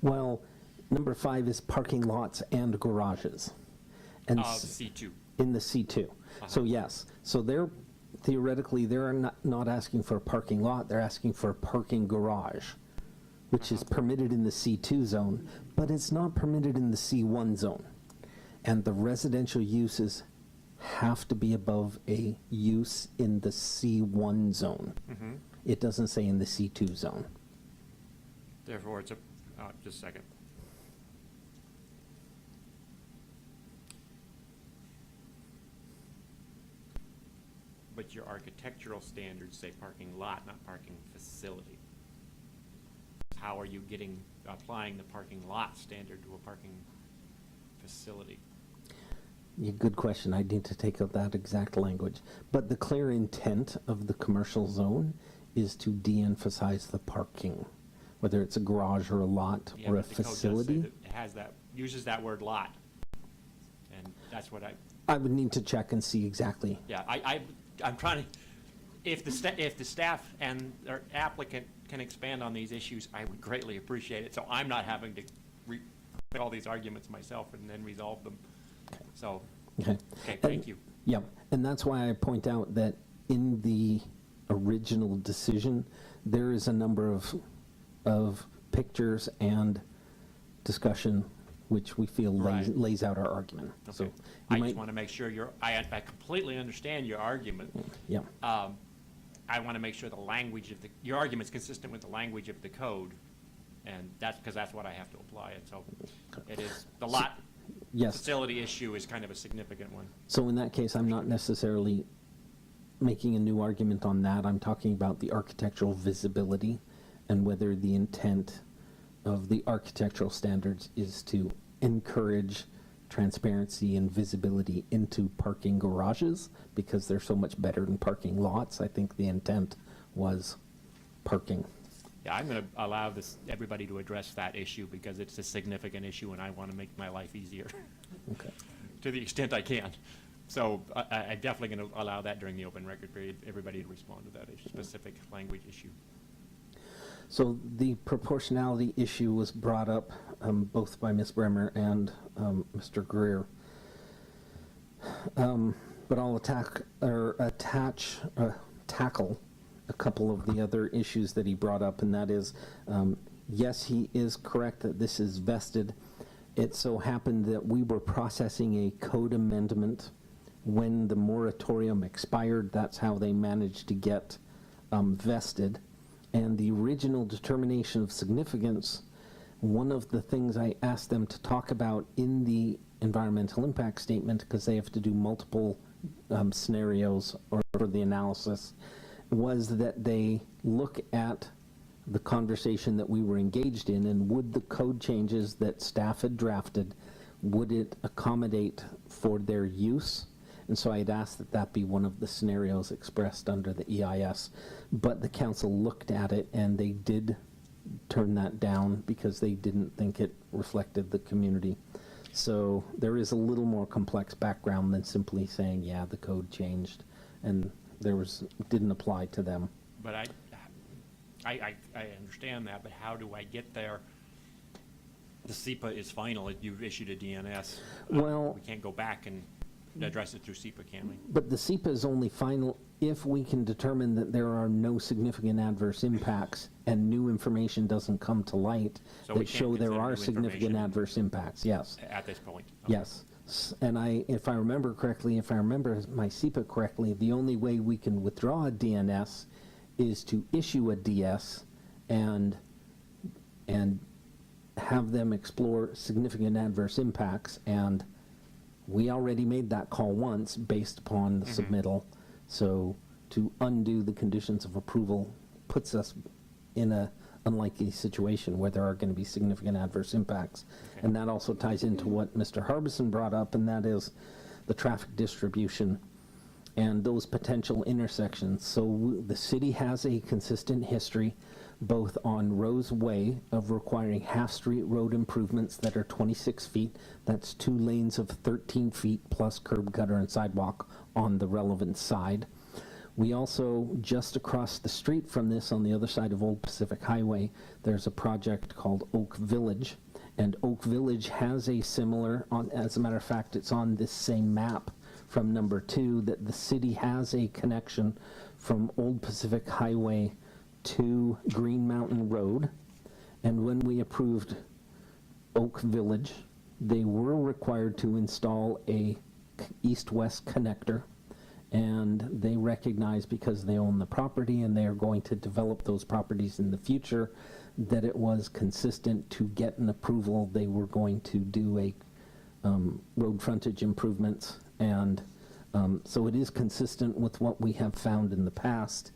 Well, number 5 is parking lots and garages. And C2. in the C2. So yes, so they're theoretically, they're not asking for a parking lot, they're asking for a parking garage, which is permitted in the C2 zone, but it's not permitted in the C1 zone. And the residential uses have to be above a use in the C1 zone. It doesn't say in the C2 zone. Therefore, it's just a second. But your architectural standards say parking lot, not parking facility. How are you applying the parking lot standard to a parking facility? Good question. I need to take out that exact language. But the clear intent of the commercial zone is to de-emphasize the parking, whether it's a garage or a lot Yeah, or a but the code does say facility. that it has that, uses that word lot. And that's what I would need to check and see exactly. yeah, I'm trying to, if the staff and our applicant can expand on these issues, I would greatly appreciate it, so I'm not having to make all these arguments myself and then resolve them. So, Okay. okay, thank you. Yep, and that's why I point out that in the original decision, there is a number of pictures and discussion which we feel Right. lays out our argument. So Okay. you I might- just want to make sure I completely understand your argument. Yeah, I want to make sure the language of your argument's consistent with the language of the code, and that's, because that's what I have to apply it, so it is, the lot yes. facility issue is kind of a significant one. So in that case, I'm not necessarily making a new argument on that. I'm talking about the architectural visibility and whether the intent of the architectural standards is to encourage transparency and visibility into parking garages because they're so much better than parking lots. I think the intent was parking. Yeah, I'm going to allow everybody to address that issue because it's a significant issue and I want to make my life easier Okay. to the extent I can. So I'm definitely going to allow that during the open record period, everybody to respond to that specific language issue. So the proportionality issue was brought up both by Ms. Bremer and Mr. Greer. But I'll tackle a couple of the other issues that he brought up, and that is, yes, he is correct that this is vested. It so happened that we were processing a code amendment when the moratorium expired. That's how they managed to get vested. And the original determination of significance, one of the things I asked them to talk about in the environmental impact statement, because they have to do multiple scenarios for the analysis, was that they look at the conversation that we were engaged in and would the code changes that staff had drafted, would it accommodate for their use? And so I'd asked that that be one of the scenarios expressed under the EIS. But the council looked at it and they did turn that down because they didn't think it reflected the community. So there is a little more complex background than simply saying, yeah, the code changed and didn't apply to them. But I understand that, but how do I get there? The SEPA is final, you've issued a DNS. Well- We can't go back and address it through SEPA, can we? But the SEPA is only final if we can determine that there are no significant adverse impacts and new information doesn't come to light So we that can't show there consider are new significant information adverse impacts, yes. At this point? Okay. Yes. And if I remember my SEPA correctly, the only way we can withdraw a DNS is to issue a DS and have them explore significant adverse impacts. And we already made that call once based upon the submittal. So to undo the conditions of approval puts us in a unlikely situation where there are going to be significant adverse impacts. Okay. And that also ties into what Mr. Harbison brought up, and that is the traffic distribution and those potential intersections. So the city has a consistent history both on Rose Way of requiring half-street road improvements that are 26 feet. That's 2 lanes of 13 feet plus curb, gutter, and sidewalk on the relevant side. We also, just across the street from this, on the other side of Old Pacific Highway, there's a project called Oak Village. And Oak Village has a similar, as a matter of fact, it's on this same map from number 2, that the city has a connection from Old Pacific Highway to Green Mountain Road. And when we approved Oak Village, they were required to install a east-west connector. And they recognize, because they own the property and they are going to develop those properties in the future, that it was consistent to get an approval. They were going to do a road frontage improvements. And so it is consistent with what we have found in the past.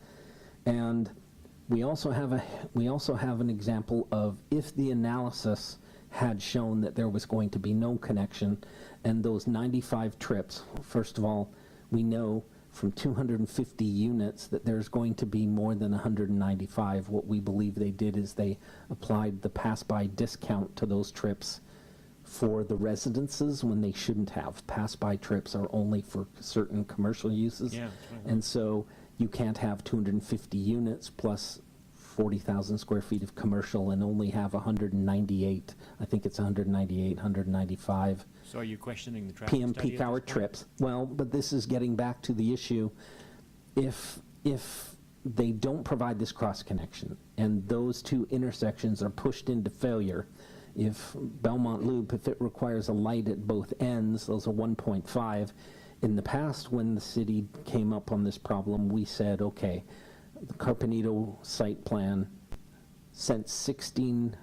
And we also have an example of if the analysis had shown that there was going to be no connection. And those 95 trips, first of all, we know from 250 units that there's going to be more than 195. What we believe they did is they applied the pass-by discount to those trips for the residences when they shouldn't have. Pass-by trips are only for certain commercial uses. Yeah, that's what I And so you can't have 250 units plus 40,000 square feet of commercial and only have 198, I think it's 198, 195 So are you questioning the traffic PM study peak at hour this point? trips. Well, but this is getting back to the issue. If they don't provide this cross connection and those two intersections are pushed into failure, if Belmont Loop, if it requires a light at both ends, those are 1.5. In the past, when the city came up on this problem, we said, okay, the Carpenito site plan sent 16%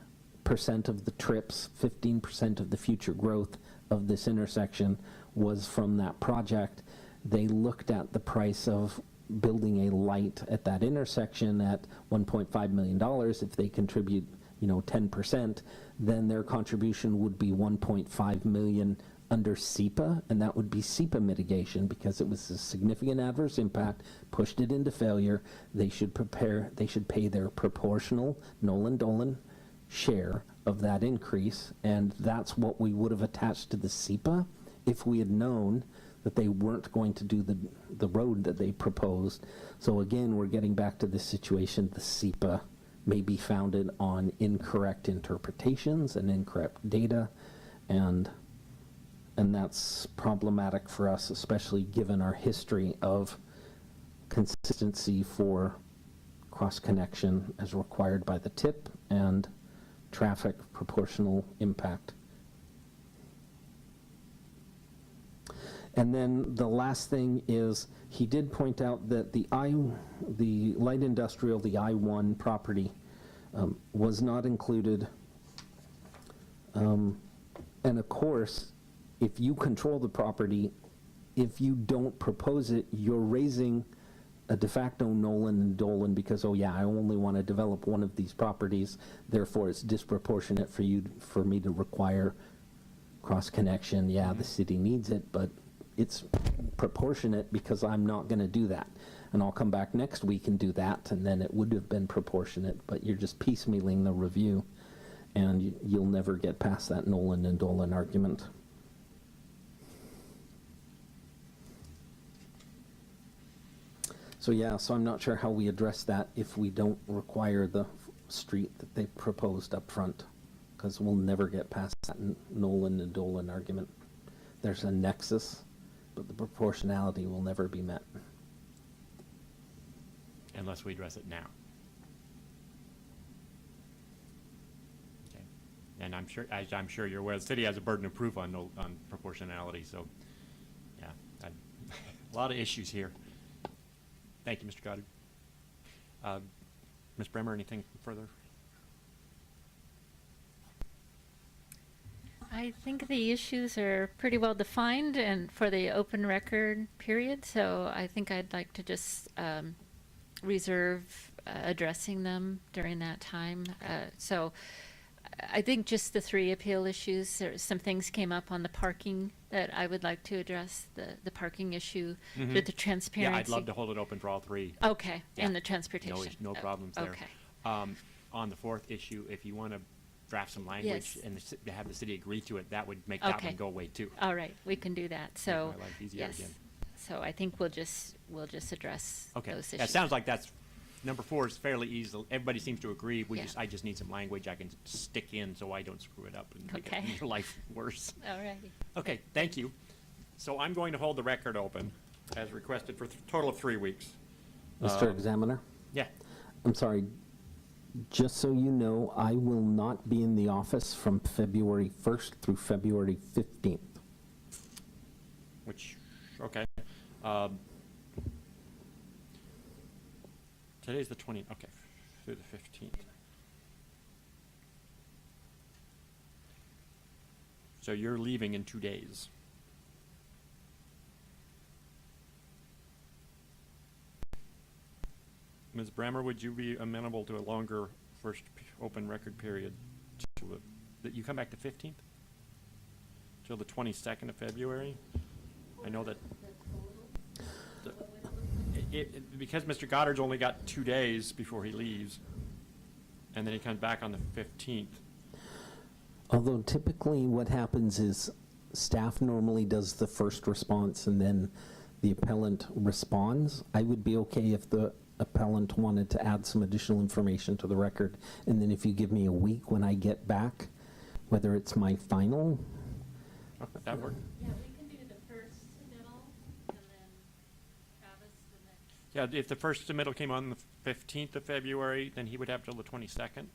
of the trips, 15% of the future growth of this intersection was from that project. They looked at the price of building a light at that intersection at $1.5 million. If they contribute, 10%, then their contribution would be 1.5 million under SEPA, and that would be SEPA mitigation because it was a significant adverse impact, pushed it into failure. They should pay their proportional Nolan-Dolan share of that increase, and that's what we would have attached to the SEPA if we had known that they weren't going to do the road that they proposed. So again, we're getting back to this situation. The SEPA may be founded on incorrect interpretations and incorrect data, and that's problematic for us, especially given our history of consistency for cross-connection as required by the TIP and traffic proportional impact. And then the last thing is, he did point out that the light industrial, the I-1 property, was not included. And of course, if you control the property, if you don't propose it, you're raising a de facto Nolan and Dolan because, oh yeah, I only want to develop one of these properties, therefore it's disproportionate for me to require cross connection. Yeah, the city needs it, but it's proportionate because I'm not going to do that. And I'll come back next week and do that, and then it would have been proportionate, but you're just piecemealing the review, and you'll never get past that Nolan and Dolan argument. So yeah, so I'm not sure how we address that if we don't require the street that they proposed up front, because we'll never get past that Nolan and Dolan argument. There's a nexus, but the proportionality will never be met. Unless we address it now. Okay. And I'm sure, as I'm sure you're aware, the city has a burden of proof on proportionality, so, yeah, a lot of issues here. Thank you, Mr. Goddard. Ms. Bremer, anything further? I think the issues are pretty well defined and for the open record period, so I think I'd like to just reserve addressing them during that time. So I think just the three appeal issues, some things came up on the parking that I would like to address, the parking issue, the transparency. Yeah, I'd love to hold it open for all three. Okay, Yeah. and the transportation. No problems there. Okay. On the fourth issue, if you want to draft some language Yes. and to have the city agree to it, that would make that Okay. one go away too. All right, we can do that. So, my life easier yes. again. So I think we'll just address Okay, those issues. that sounds like that's, number 4 is fairly easy. Everybody seems to agree. Yeah. I just need some language I can stick in so I don't screw it up and make Okay. your life worse. All righty. Okay, thank you. So I'm going to hold the record open as requested for a total of 3 weeks. Mr. Examiner, Yeah, I'm sorry, just so you know, I will not be in the office from February 1st through February 15th. which, okay. Today's the 20th, okay, through the 15th. So you're leaving in 2 days. Ms. Bremer, would you be amenable to a longer first open record period to that you come back the 15th? Till the 22nd of February? I know that. Because Mr. Goddard's only got 2 days before he leaves, and then he comes back on the 15th. Although typically what happens is staff normally does the first response and then the appellant responds. I would be okay if the appellant wanted to add some additional information to the record, and then if you give me a week when I get back, whether it's my final. Okay, that work? Yeah, we can do the first submittal, and then Travis the next. Yeah, if the first submittal came on the 15th of February, then he would have till the 22nd?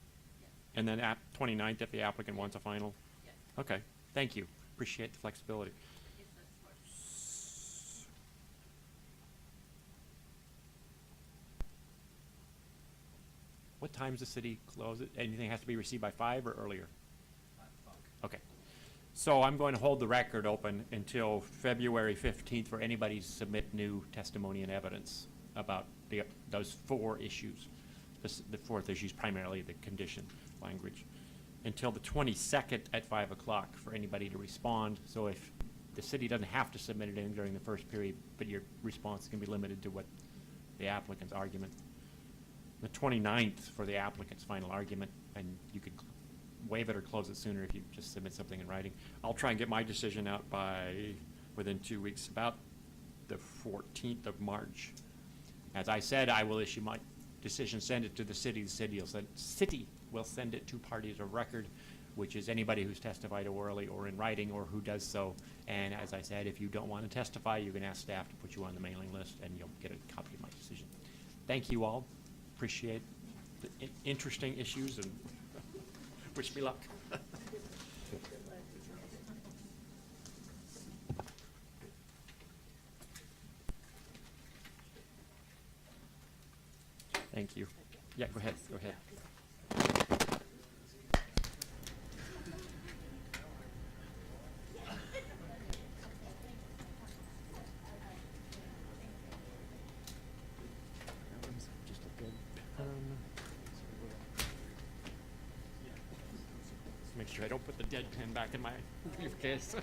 And then 29th if the applicant wants a final? Yes. Okay, thank you. Appreciate the flexibility. What time's the city close it? Anything has to be received by 5 or earlier? 5 o'clock. Okay. So I'm going to hold the record open until February 15th for anybody to submit new testimony and evidence about those 4 issues. The 4th issue is primarily the condition language. Until the 22nd at 5 o'clock for anybody to respond. So if the city doesn't have to submit it in during the first period, but your response can be limited to what the applicant's argument. The 29th for the applicant's final argument, and you could waive it or close it sooner if you just submit something in writing. I'll try and get my decision out within 2 weeks, about the 14th of March. As I said, I will issue my decision, send it to the city. The city will send it to parties of record, which is anybody who's testified orally or in writing or who does so. And as I said, if you don't want to testify, you can ask staff to put you on the mailing list and you'll get a copy of my decision. Thank you all. Appreciate the interesting issues and wish me luck. Thank you. Yeah, go ahead, go ahead. Just a good pen. Make sure I don't put the dead pen back in my briefcase.